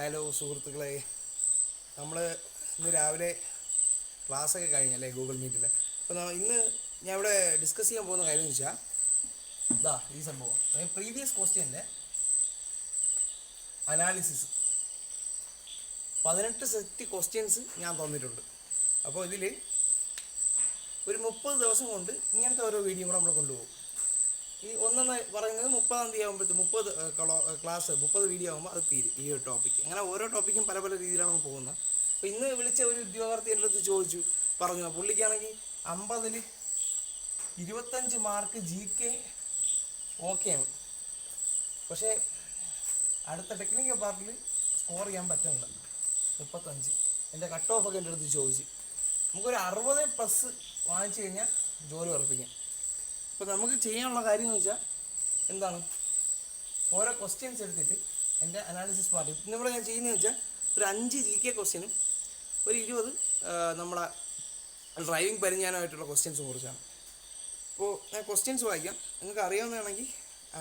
Hello സുഹൃത്തുക്കളെ, നമ്മൾ ഇന്ന് രാവിലെ ക്ലാസ്സൊക്കെ കഴിഞ്ഞല്ലേ ഗൂഗിൾ മീറ്റിൽ. അപ്പോൾ ഇന്ന് ഞാൻ ഇവിടെ ഡിസ്കസ് ചെയ്യാൻ പോകുന്ന കാര്യം എന്ന് വെച്ചാൽ ഇതാ ഈ സംഭവം, പ്രീവിയസ് ക്വസ്റ്റ്യൻ്റെ അനാലിസിസ്. 18 സെറ്റ് ക്വസ്റ്റ്യൻസ് ഞാൻ തന്നിട്ടുണ്ട്. അപ്പോൾ ഇതിൽ ഒരു 30 ദിവസം കൊണ്ട് ഇങ്ങനത്തെ ഓരോ വീഡിയോ കൂടെ നമ്മൾ കൊണ്ടുപോകും. ഈ ഒന്നെന്ന് പറയുന്നത് 30-ാം തീയതി ആകുമ്പോഴത്തേക്ക് 30 ക്ലാസ് 30 വീഡിയോ ആകുമ്പോൾ അത് തീരും ഈ ഒരു ടോപ്പിക്ക്. അങ്ങനെ ഓരോ ടോപ്പിക്കും പല പല രീതിയിലാണ് പോകുന്നത്. അപ്പോൾ ഇന്ന് വിളിച്ച ഒരു ഉദ്യോഗാർത്ഥി എൻ്റെ അടുത്ത് ചോദിച്ചു, പറഞ്ഞു പുള്ളിക്കാണെങ്കിൽ 50-ൽ 25 മാർക്ക് GK ഓക്കെയാണ്, പക്ഷേ അടുത്ത ടെക്നിക്കൽ പാർട്ടിൽ സ്കോർ ചെയ്യാൻ പറ്റുന്നില്ല. 35 എൻ്റെ കട്ട് ഓഫൊക്കെ എൻ്റെ അടുത്ത് ചോദിച്ചു. നമുക്കൊരു 60+ വാങ്ങിച്ചു കഴിഞ്ഞാൽ ജോലി ഉറപ്പിക്കാം. അപ്പോൾ നമുക്ക് ചെയ്യാനുള്ള കാര്യം എന്ന് വെച്ചാൽ എന്താണ്, ഓരോ ക്വസ്റ്റ്യൻസ് എടുത്തിട്ട് എൻ്റെ അനാലിസിസ് പാർട്ട് ഇന്നിവിടെ ഞാൻ ചെയ്യുന്നതെന്ന് വെച്ചാൽ ഒരു 5 GK ക്വസ്റ്റ്യനും ഒരു 20 നമ്മളെ ഡ്രൈവിംഗ് പരിജ്ഞാനമായിട്ടുള്ള ക്വസ്റ്റ്യൻസും കുറിച്ചാണ്. അപ്പോൾ ഞാൻ ക്വസ്റ്റ്യൻസ് വായിക്കാം. നിങ്ങൾക്ക് അറിയാവുന്നതാണെങ്കിൽ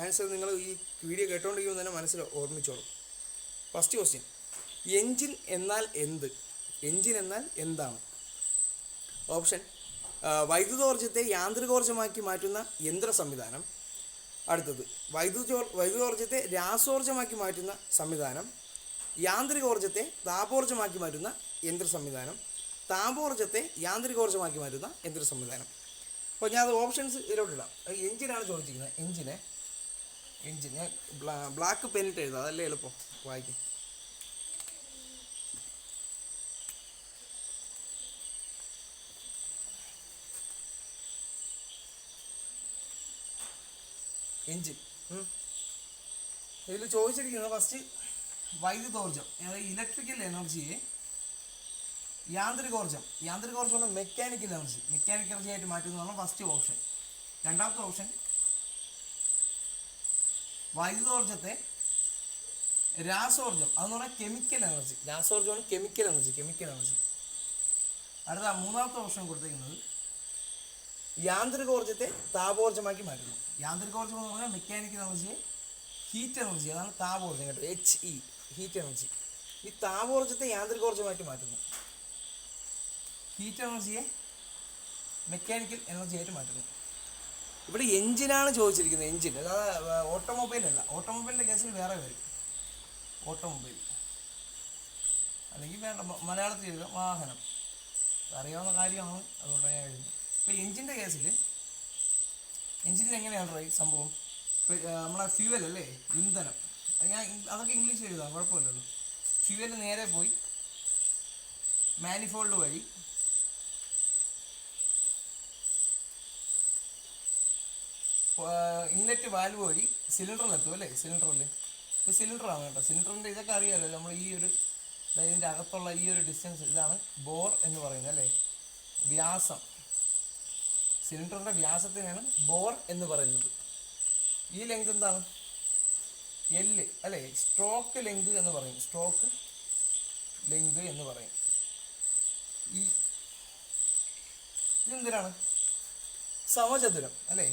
ആൻസർ നിങ്ങൾ ഈ വീഡിയോ കേട്ടോണ്ടിരിക്കുമ്പോൾ തന്നെ മനസ്സിൽ ഓർമ്മിച്ചോളും. ഫസ്റ്റ് ക്വസ്റ്റ്യൻ, എൻജിൻ എന്നാൽ എന്ത്? എൻജിൻ എന്നാൽ എന്താണ്? ഓപ്ഷൻ: വൈദ്യുതോർജ്ജത്തെ യാന്ത്രികോർജ്ജമാക്കി മാറ്റുന്ന യന്ത്ര സംവിധാനം. അടുത്തത്, വൈദ്യുതോർജ്ജത്തെ രാസോർജ്ജമാക്കി മാറ്റുന്ന സംവിധാനം. യാന്ത്രികോർജ്ജത്തെ താപോർജ്ജമാക്കി മാറ്റുന്ന യന്ത്ര സംവിധാനം. താപോർജ്ജത്തെ യാന്ത്രികോർജ്ജമാക്കി മാറ്റുന്ന യന്ത്ര സംവിധാനം. അപ്പോൾ ഞാൻ അത് ഓപ്ഷൻസ് ഇതിലോട്ടിടാം. എൻജിനാണ് ചോദിച്ചിരിക്കുന്നത്. എൻജിൻ ഞാൻ ബ്ലാക്ക് പെന്നിട്ട് എഴുതാം, അതല്ലേ എളുപ്പം വായിക്കും. എൻജിൻ ഇതിൽ ചോദിച്ചിരിക്കുന്നത് ഫസ്റ്റ് വൈദ്യുതോർജ്ജം, അതായത് ഇലക്ട്രിക്കൽ എനർജിയെ യാന്ത്രികോർജ്ജം മെക്കാനിക്കൽ എനർജി ആയിട്ട് മാറ്റുന്നതാണ് ഫസ്റ്റ് ഓപ്ഷൻ. രണ്ടാമത്തെ ഓപ്ഷൻ, വൈദ്യുതോർജ്ജത്തെ രാസോർജ്ജം, അതെന്ന് പറഞ്ഞാൽ കെമിക്കൽ എനർജി. രാസോർജ്ജമാണ് കെമിക്കൽ എനർജി. അടുത്ത മൂന്നാമത്തെ ഓപ്ഷൻ കൊടുത്തിരിക്കുന്നത് യാന്ത്രികോർജ്ജത്തെ താപോർജ്ജമാക്കി മാറ്റുന്നു. യാന്ത്രികോർജ്ജം എന്ന് പറഞ്ഞാൽ മെക്കാനിക്കൽ എനർജിയെ ഹീറ്റ് എനർജി, അതാണ് താപോർജ്ജം കേട്ടോ, HE ഹീറ്റ് എനർജി. ഈ താപോർജ്ജത്തെ യാന്ത്രികോർജ്ജമായിട്ട് മാറ്റുന്നു, ഹീറ്റ് എനർജിയെ മെക്കാനിക്കൽ എനർജി ആയിട്ട് മാറ്റുന്നു. ഇവിടെ എഞ്ചിനാണ് ചോദിച്ചിരിക്കുന്നത്. എഞ്ചിൻ അതായത് ഓട്ടോമൊബൈലല്ല. ഓട്ടോമൊബൈലിൻ്റെ കേസിൽ വേറെ വരും, ഓട്ടോമൊബൈൽ അല്ലെങ്കിൽ വേണ്ട, മലയാളത്തിൽ എഴുതാം വാഹനം. അറിയാവുന്ന കാര്യമാണ്, അതുകൊണ്ട് ഞാൻ എഴുതുന്നത്. ഇപ്പോൾ എഞ്ചിൻ്റെ കേസിൽ എഞ്ചിനിൽ എങ്ങനെയാണ് സംഭവം? നമ്മളെ ഫ്യൂവൽ അല്ലേ, ഇന്ധനം. ഞാൻ അതൊക്കെ ഇംഗ്ലീഷ് എഴുതാം, കുഴപ്പമില്ലല്ലോ. ഫ്യൂവൽ നേരെ പോയി മാനിഫോൾഡ് വഴി ഇൻലെറ്റ് വാൽവ് വഴി സിലിണ്ടറിലെത്തും അല്ലേ. ഇത് സിലിണ്ടറാണ് കേട്ടോ. സിലിണ്ടറിൻ്റെ ഇതൊക്കെ അറിയാമല്ലോ നമ്മൾ. ഈ ഒരു ഇതിൻ്റെ അകത്തുള്ള ഈ ഒരു ഡിസ്റ്റൻസ്, ഇതാണ് ബോർ എന്ന് പറയുന്നത് അല്ലേ, വ്യാസം. സിലിണ്ടറിൻ്റെ വ്യാസത്തിനാണ് ബോർ എന്ന് പറയുന്നത്. ഈ ലെങ്ത് എന്താണ്? L അല്ലേ, സ്ട്രോക്ക് ലെങ്ത് എന്ന് പറയും. ഈ ഇതെന്തിനാണ്? സമചതുരം അല്ലേ.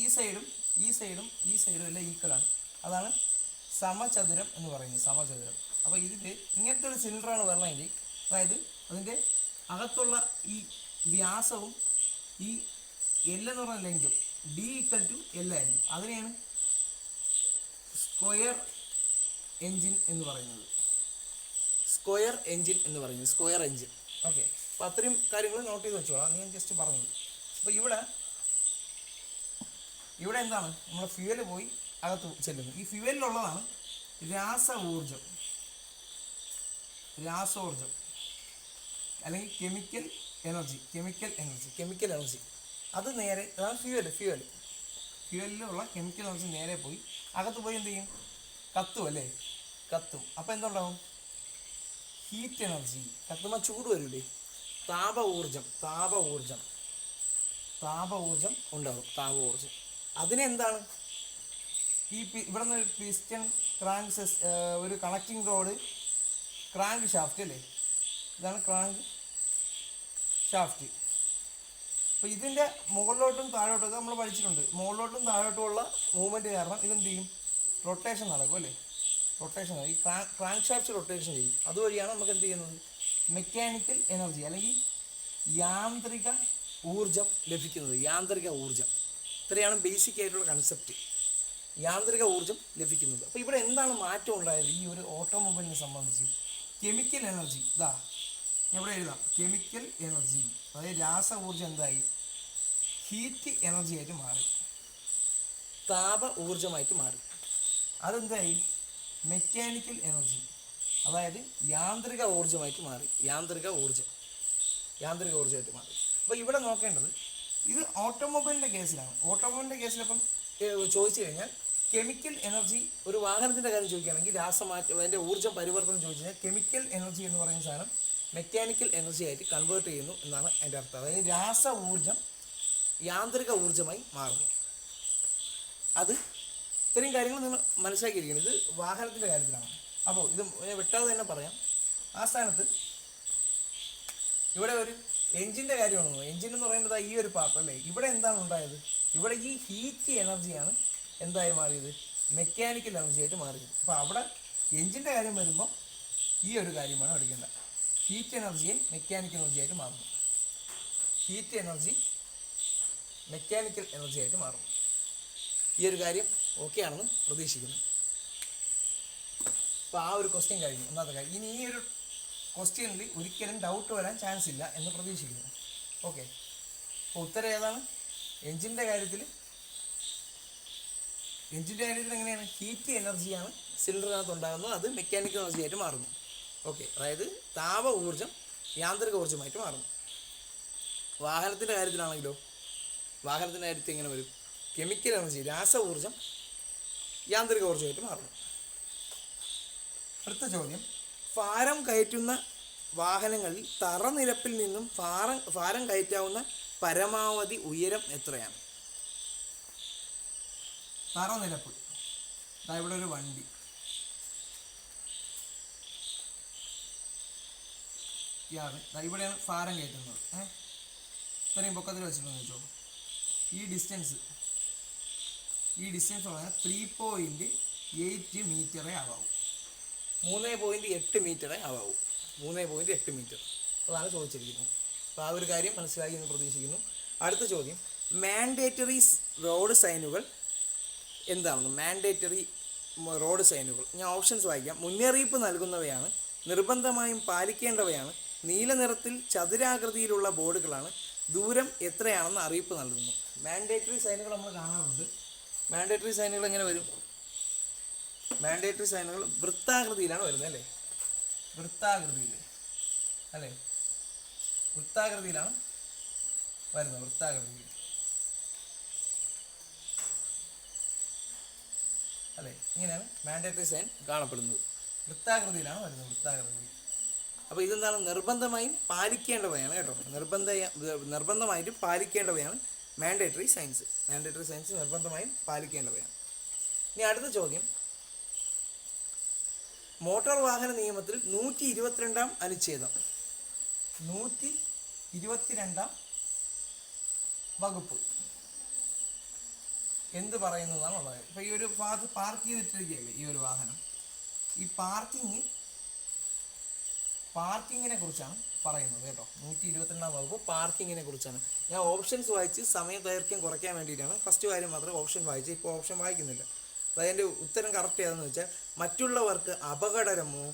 ഈ സൈഡും എല്ലാം ഈക്വലാണ്. അതാണ് സമചതുരം എന്ന് പറയുന്നത്, സമചതുരം. അപ്പോൾ ഇതിൽ ഇങ്ങനത്തെ ഒരു സിലിണ്ടറാണ് വരണമെങ്കിൽ, അതായത് അതിൻ്റെ അകത്തുള്ള ഈ വ്യാസവും ഈ L എന്ന് പറയുന്ന ലെങ്തും D = L ആയിരിക്കും. അതിനെയാണ് സ്ക്വയർ എൻജിൻ എന്ന് പറയുന്നത്. Square engine. ഓക്കെ, അപ്പോൾ അത്രയും കാര്യങ്ങൾ നോട്ട് ചെയ്ത് വെച്ചോളാം. ഞാൻ ജസ്റ്റ് പറഞ്ഞത്. അപ്പോൾ ഇവിടെ എന്താണ്, നമ്മൾ ഫ്യൂവൽ പോയി അകത്ത് ചെല്ലുന്നു. ഈ ഫ്യൂവലിലുള്ളതാണ് രാസോർജം അല്ലെങ്കിൽ കെമിക്കൽ എനർജി. അത് നേരെ, അതാണ് ഫ്യൂവലിലുള്ള കെമിക്കൽ എനർജി നേരെ പോയി അകത്ത് പോയി എന്ത് ചെയ്യും? കത്തും. അപ്പോൾ എന്തുണ്ടാവും? Heat energy. കത്തുമ്പോൾ ചൂട് വരില്ലേ, താപ ഊർജം ഉണ്ടാവും. അതിനെന്താണ്, ഈ ഇവിടെ നിന്ന് പിസ്റ്റൺ, ഒരു കണക്റ്റിംഗ് റോഡ്, ക്രാങ്ക് ഷാഫ്റ്റ് അല്ലേ, ഇതാണ് ക്രാങ്ക് ഷാഫ്റ്റ്. അപ്പോൾ ഇതിൻ്റെ മുകളിലോട്ടും താഴോട്ടും നമ്മൾ പഠിച്ചിട്ടുണ്ട്. മുകളിലോട്ടും താഴോട്ടുമുള്ള മൂവ്മെൻറ്റ് കാരണം ഇതെന്ത് ചെയ്യും? റൊട്ടേഷൻ നടക്കും അല്ലേ. റൊട്ടേഷൻ ഈ ക്രാങ്ക് ഷാഫ്റ്റ് റൊട്ടേഷൻ ചെയ്യും. അതുവഴിയാണ് നമുക്ക് എന്ത് ചെയ്യുന്നത്, മെക്കാനിക്കൽ എനർജി അല്ലെങ്കിൽ യാന്ത്രിക ഊർജം ലഭിക്കുന്നത്. യാന്ത്രിക ഊർജം, ഇത്രയാണ് ബേസിക് ആയിട്ടുള്ള കൺസെപ്റ്റ്, യാന്ത്രിക ഊർജം ലഭിക്കുന്നത്. അപ്പോൾ ഇവിടെ എന്താണ് മാറ്റം ഉണ്ടായത് ഈ ഒരു ഓട്ടോമൊബൈലിനെ സംബന്ധിച്ച്? കെമിക്കൽ എനർജി, ഇതാ ഇവിടെ എഴുതാം, കെമിക്കൽ എനർജി അതായത് രാസ ഊർജം എന്തായി, ഹീറ്റ് എനർജി ആയിട്ട് മാറി, താപ ഊർജമായിട്ട് മാറി. അതെന്തായി, മെക്കാനിക്കൽ എനർജി അതായത് യാന്ത്രിക ഊർജമായിട്ട് മാറി, യാന്ത്രിക ഊർജമായിട്ട് മാറി. അപ്പോൾ ഇവിടെ നോക്കേണ്ടത് ഇത് ഓട്ടോമൊബൈലിൻ്റെ കേസിലാണ്. ഓട്ടോമൊബൈലിൻ്റെ കേസിലപ്പം ചോദിച്ചു കഴിഞ്ഞാൽ കെമിക്കൽ എനർജി, ഒരു വാഹനത്തിൻ്റെ കാര്യം ചോദിക്കുകയാണെങ്കിൽ രാസമാറ്റം അതിൻ്റെ ഊർജ്ജം പരിവർത്തനം ചോദിച്ചു കഴിഞ്ഞാൽ കെമിക്കൽ എനർജി എന്ന് പറയുന്ന സാധനം മെക്കാനിക്കൽ എനർജി ആയിട്ട് കൺവേർട്ട് ചെയ്യുന്നു എന്നാണ് അതിൻ്റെ അർത്ഥം. അതായത് രാസ ഊർജം യാന്ത്രിക ഊർജമായി മാറുന്നു. അത് ഇത്രയും കാര്യങ്ങൾ നിങ്ങൾ മനസ്സിലാക്കിയിരിക്കുന്നത് ഇത് വാഹനത്തിൻ്റെ കാര്യത്തിലാണ്. അപ്പോൾ ഇത് വിട്ടാതെ തന്നെ പറയാം. ആ സ്ഥാനത്ത് ഇവിടെ ഒരു എഞ്ചിൻ്റെ കാര്യമാണ്. എഞ്ചിൻ എന്ന് പറയുമ്പോൾ ഈ ഒരു പാർട്ട് അല്ലേ, ഇവിടെ എന്താണ് ഉണ്ടായത്, ഇവിടെ ഈ ഹീറ്റ് എനർജിയാണ് എന്തായി മാറിയത്, മെക്കാനിക്കൽ എനർജി ആയിട്ട് മാറിയത്. അപ്പോൾ അവിടെ എഞ്ചിൻ്റെ കാര്യം വരുമ്പോൾ ഈ ഒരു കാര്യമാണ് പഠിക്കേണ്ടത്. ഹീറ്റ് എനർജിയെ മെക്കാനിക്കൽ എനർജി ആയിട്ട് മാറുന്നു, ഹീറ്റ് എനർജി മെക്കാനിക്കൽ എനർജി ആയിട്ട് മാറുന്നു. ഈ ഒരു കാര്യം ഓക്കെ ആണെന്ന് പ്രതീക്ഷിക്കുന്നു. അപ്പോൾ ആ ഒരു ക്വസ്റ്റ്യൻ കഴിഞ്ഞു, ഒന്നാമത്തെ കാര്യം. ഇനി ഈ ഒരു ക്വസ്റ്റ്യനിൽ ഒരിക്കലും ഡൗട്ട് വരാൻ ചാൻസ് ഇല്ല എന്ന് പ്രതീക്ഷിക്കുന്നു. ഓക്കെ, അപ്പോൾ ഉത്തരം ഏതാണ്? എഞ്ചിൻ്റെ കാര്യത്തിൽ എങ്ങനെയാണ്, ഹീറ്റ് എനർജിയാണ് സിലിണ്ടറിനകത്ത് ഉണ്ടാകുന്നത്, അത് മെക്കാനിക്കൽ എനർജി ആയിട്ട് മാറുന്നു. ഓക്കെ, അതായത് താപ ഊർജം യാന്ത്രിക ഊർജ്ജമായിട്ട് മാറുന്നു. വാഹനത്തിൻ്റെ കാര്യത്തിലാണെങ്കിലോ, വാഹനത്തിൻ്റെ കാര്യത്തിൽ എങ്ങനെ വരും, കെമിക്കൽ എനർജി രാസ ഊർജം യാന്ത്രിക ഊർജ്ജമായിട്ട് മാറുന്നു. അടുത്ത ചോദ്യം, ഭാരം കയറ്റുന്ന വാഹനങ്ങളിൽ തറനിരപ്പിൽ നിന്നും ഭാരം കയറ്റാവുന്ന പരമാവധി ഉയരം എത്രയാണ്? തറനിരപ്പ്, ഇവിടെ ഒരു വണ്ടി, ഇവിടെയാണ് ഭാരം കയറ്റുന്നത്. ഇത്രയും പൊക്കത്തിൽ വെച്ചിട്ടുണ്ടെന്ന് വെച്ചോ. ഈ ഡിസ്റ്റൻസ് പറഞ്ഞാൽ 3.8 മീറ്ററേ ആവാവൂ. 3.8 മീറ്ററേ ആവാവൂ. 3.8 മീറ്റർ, അതാണ് ചോദിച്ചിരിക്കുന്നത്. അപ്പോൾ ആ ഒരു കാര്യം മനസ്സിലായി എന്ന് പ്രതീക്ഷിക്കുന്നു. അടുത്ത ചോദ്യം, മാൻഡേറ്ററി റോഡ് സൈനുകൾ എന്താണെന്ന്. മാൻഡേറ്ററി റോഡ് സൈനുകൾ ഞാൻ ഓപ്ഷൻസ് വായിക്കാം. മുന്നറിയിപ്പ് നൽകുന്നവയാണ്, നിർബന്ധമായും പാലിക്കേണ്ടവയാണ്, നീല നിറത്തിൽ ചതുരാകൃതിയിലുള്ള ബോർഡുകളാണ്, ദൂരം എത്രയാണെന്ന് അറിയിപ്പ് നൽകുന്നു. മാൻഡേറ്ററി സൈനുകൾ നമ്മൾ കാണാറുണ്ട്. മാൻഡേറ്ററി സൈനുകൾ എങ്ങനെ വരും? മാൻഡേറ്ററി സൈനുകൾ വൃത്താകൃതിയിലാണ് വരുന്നത് അല്ലേ, വൃത്താകൃതിയിലാണ് വരുന്നത്, വൃത്താകൃതിയിൽ അല്ലേ, ഇങ്ങനെയാണ് മാൻഡേറ്ററി സൈൻ കാണപ്പെടുന്നത്, വൃത്താകൃതിയിലാണ് വരുന്നത്, വൃത്താകൃതിയിൽ. അപ്പോൾ ഇതെന്താണ്, നിർബന്ധമായും പാലിക്കേണ്ടവയാണ് കേട്ടോ, നിർബന്ധമായിട്ടും പാലിക്കേണ്ടവയാണ് മാൻഡേറ്ററി സൈൻസ്. മാൻഡേറ്ററി സൈൻസ് നിർബന്ധമായും പാലിക്കേണ്ടവയാണ്. ഇനി അടുത്ത ചോദ്യം, മോട്ടോർ വാഹന നിയമത്തിൽ 122 അനുച്ഛേദം, 122 വകുപ്പ് എന്ത് പറയുന്നു എന്നാണുള്ളത്. ഇപ്പോൾ ഈ ഒരു ഭാഗത്ത് പാർക്ക് ചെയ്തിട്ടിരിക്കുകയല്ലേ ഈ ഒരു വാഹനം, ഈ പാർക്കിങ്ങിനെ കുറിച്ചാണ് പറയുന്നത് കേട്ടോ. 122 വകുപ്പ് പാർക്കിങ്ങിനെ കുറിച്ചാണ്. ഞാൻ ഓപ്ഷൻസ് വായിച്ച് സമയ ദൈർഘ്യം കുറയ്ക്കാൻ വേണ്ടിയിട്ടാണ് ഫസ്റ്റ് കാര്യം മാത്രമേ ഓപ്ഷൻ വായിച്ച്, ഇപ്പോൾ ഓപ്ഷൻ വായിക്കുന്നില്ല. അതിൻ്റെ ഉത്തരം കറക്റ്റ് ഏതെന്ന് വെച്ചാൽ, മറ്റുള്ളവർക്ക് അപകടകരമോ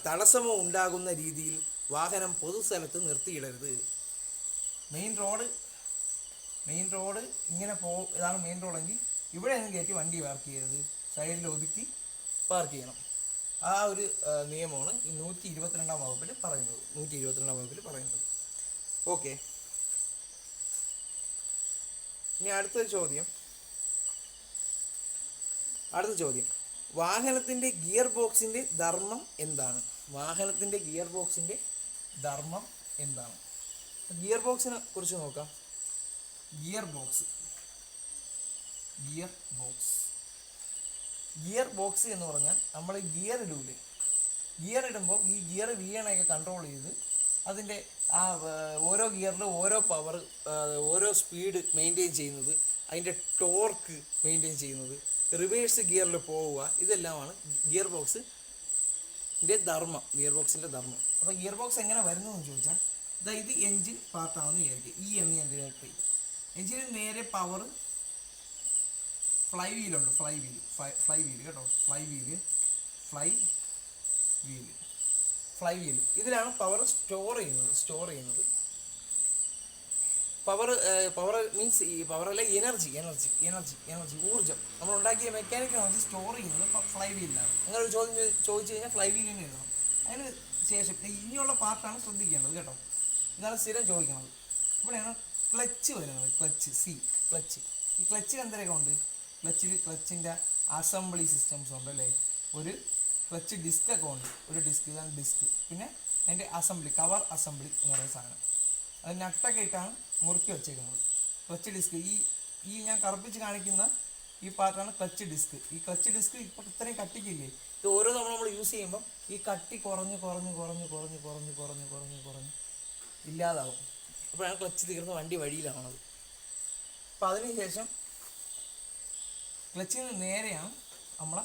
തടസ്സമോ ഉണ്ടാകുന്ന രീതിയിൽ വാഹനം പൊതുസ്ഥലത്ത് നിർത്തിയിടരുത്. മെയിൻ റോഡ് ഇങ്ങനെ ഇതാണ് മെയിൻ റോഡെങ്കിൽ ഇവിടെ ഒന്നും കയറ്റി വണ്ടി പാർക്ക് ചെയ്യരുത്, സൈഡിൽ ഒതുക്കി പാർക്ക് ചെയ്യണം. ആ ഒരു നിയമമാണ് ഈ 122 വകുപ്പിൽ പറയുന്നത്. ഓക്കെ, ഇനി അടുത്ത ചോദ്യം, വാഹനത്തിൻ്റെ ഗിയർ ബോക്സിൻ്റെ ധർമ്മം എന്താണ്? ഗിയർ ബോക്സിനെ കുറിച്ച് നോക്കാം. ഗിയർ ബോക്സ് എന്ന് പറഞ്ഞാൽ നമ്മൾ ഗിയർ ഇടുമ്പോൾ ഈ ഗിയർ വീണയൊക്കെ കൺട്രോൾ ചെയ്ത് അതിൻ്റെ ആ ഓരോ ഗിയറിലും ഓരോ പവർ, ഓരോ സ്പീഡ് മെയിൻറ്റെയിൻ ചെയ്യുന്നത്, അതിൻ്റെ ടോർക്ക് മെയിൻറ്റെയിൻ ചെയ്യുന്നത്, റിവേഴ്സ് ഗിയറിൽ പോവുക, ഇതെല്ലാമാണ് ഗിയർ ബോക്സിൻ്റെ ധർമ്മം. ഗിയർ ബോക്സിൻ്റെ ധർമ്മം. അപ്പോൾ ഗിയർ ബോക്സ് എങ്ങനെ വരുന്നതെന്ന് ചോദിച്ചാൽ, ഇത് എൻജിൻ പാർട്ടാണെന്ന് വിചാരിക്കുക. എന്ന് ഞാൻ ഇതിനായിട്ട് എൻജിന് നേരെ പവർ ഫ്ലൈ വീലുണ്ട്. ഫ്ലൈ വീല് കേട്ടോ. ഫ്ലൈ വീല് ഇതിലാണ് പവർ സ്റ്റോർ ചെയ്യുന്നത്. പവർ മീൻസ് ഈ പവറല്ല, എനർജി, ഊർജ്ജം. നമ്മൾ ഉണ്ടാക്കിയ മെക്കാനിക്കൽ എനർജി സ്റ്റോർ ചെയ്യുന്നത് ഫ്ലൈ വീലിലാണ്. അങ്ങനെ ഒരു ചോദ്യം ചോദിച്ചു കഴിഞ്ഞാൽ ഫ്ലൈ വീലിന് എഴുതണം. അതിന് ശേഷം ഇനിയുള്ള പാർട്ടാണ് ശ്രദ്ധിക്കേണ്ടത് കേട്ടോ. ഇതാണ് സ്ഥിരം ചോദിക്കുന്നത്. ഇവിടെയാണ് ക്ലച്ച് വരുന്നത്. ക്ലച്ച്. ഈ ക്ലച്ചിൽ എന്തൊക്കെ ഉണ്ട്? ക്ലച്ചിൻ്റെ അസംബ്ലി സിസ്റ്റംസ് ഉണ്ട് അല്ലേ. ഒരു ക്ലച്ച് ഡിസ്ക് ഒക്കെ ഉണ്ട്. ഇതാണ് ഡിസ്ക്. പിന്നെ അതിൻ്റെ അസംബ്ലി, കവർ അസംബ്ലി എന്ന് പറയുന്ന സാധനം. അത് നട്ടൊക്കെ ഇട്ടാണ് മുറുക്കി വെച്ചേക്കുന്നത്. ക്ലച്ച് ഡിസ്ക് ഈ ഞാൻ കറുപ്പിച്ച് കാണിക്കുന്ന ഈ പാർട്ടാണ് ക്ലച്ച് ഡിസ്ക്. ഈ ക്ലച്ച് ഡിസ്ക് ഇപ്പോൾ ഇത്രയും കട്ടിക്കില്ലേ, ഇത് ഓരോ തവണ നമ്മൾ യൂസ് ചെയ്യുമ്പം ഈ കട്ടി കുറഞ്ഞ് ഇല്ലാതാവും. അപ്പോഴാണ് ക്ലച്ച് തീർന്ന് വണ്ടി വഴിയിലാവണത്. അപ്പോൾ അതിനുശേഷം ക്ലച്ചിൽ നിന്ന് നേരെയാണ് നമ്മളെ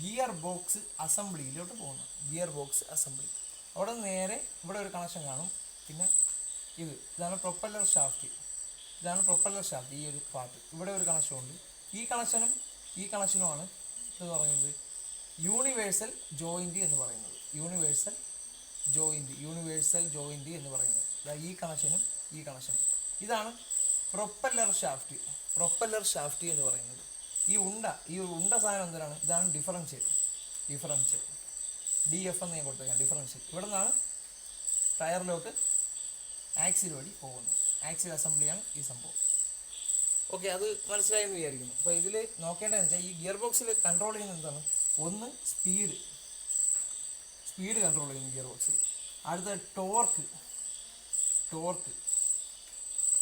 ഗിയർ ബോക്സ് അസംബ്ലിയിലോട്ട് പോകുന്നത്. ഗിയർ ബോക്സ് അസംബ്ലി അവിടെ നേരെ ഇവിടെ ഒരു കണക്ഷൻ കാണും. പിന്നെ ഇതാണ് പ്രൊപ്പല്ലർ ഷാഫ്റ്റ്. ഈ ഒരു പാർട്ട്. ഇവിടെ ഒരു കണക്ഷൻ ഉണ്ട്. ഈ കണക്ഷനുമാണ് ഇത് പറയുന്നത് യൂണിവേഴ്സൽ ജോയിൻ്റ് എന്ന് പറയുന്നത്. യൂണിവേഴ്സൽ ജോയിൻ്റ് എന്ന് പറയുന്നത് ഈ കണക്ഷനും ഇതാണ് പ്രൊപ്പല്ലർ ഷാഫ്റ്റ് എന്ന് പറയുന്നത്. ഈ ഉണ്ട സാധനം എന്തിനാണ്? ഇതാണ് ഡിഫറൻഷ്യൽ DF എന്ന് ഞാൻ കൊടുത്തേക്കാം. ഡിഫറൻഷ്യൽ ഇവിടെ നിന്നാണ് ടയറിലോട്ട് ആക്സിൽ വഴി പോകുന്നത്. ആക്സിൽ അസംബ്ലിയാണ് ഈ സംഭവം. ഓക്കെ, അത് മനസ്സിലായെന്ന് വിചാരിക്കുന്നു. അപ്പോൾ ഇതിൽ നോക്കേണ്ടതെന്ന് വെച്ചാൽ ഈ ഗിയർ ബോക്സിൽ കൺട്രോൾ ചെയ്യുന്നത് എന്താണ്? ഒന്ന് സ്പീഡ് കൺട്രോൾ ചെയ്യുന്നു ഗിയർ ബോക്സിൽ. അടുത്ത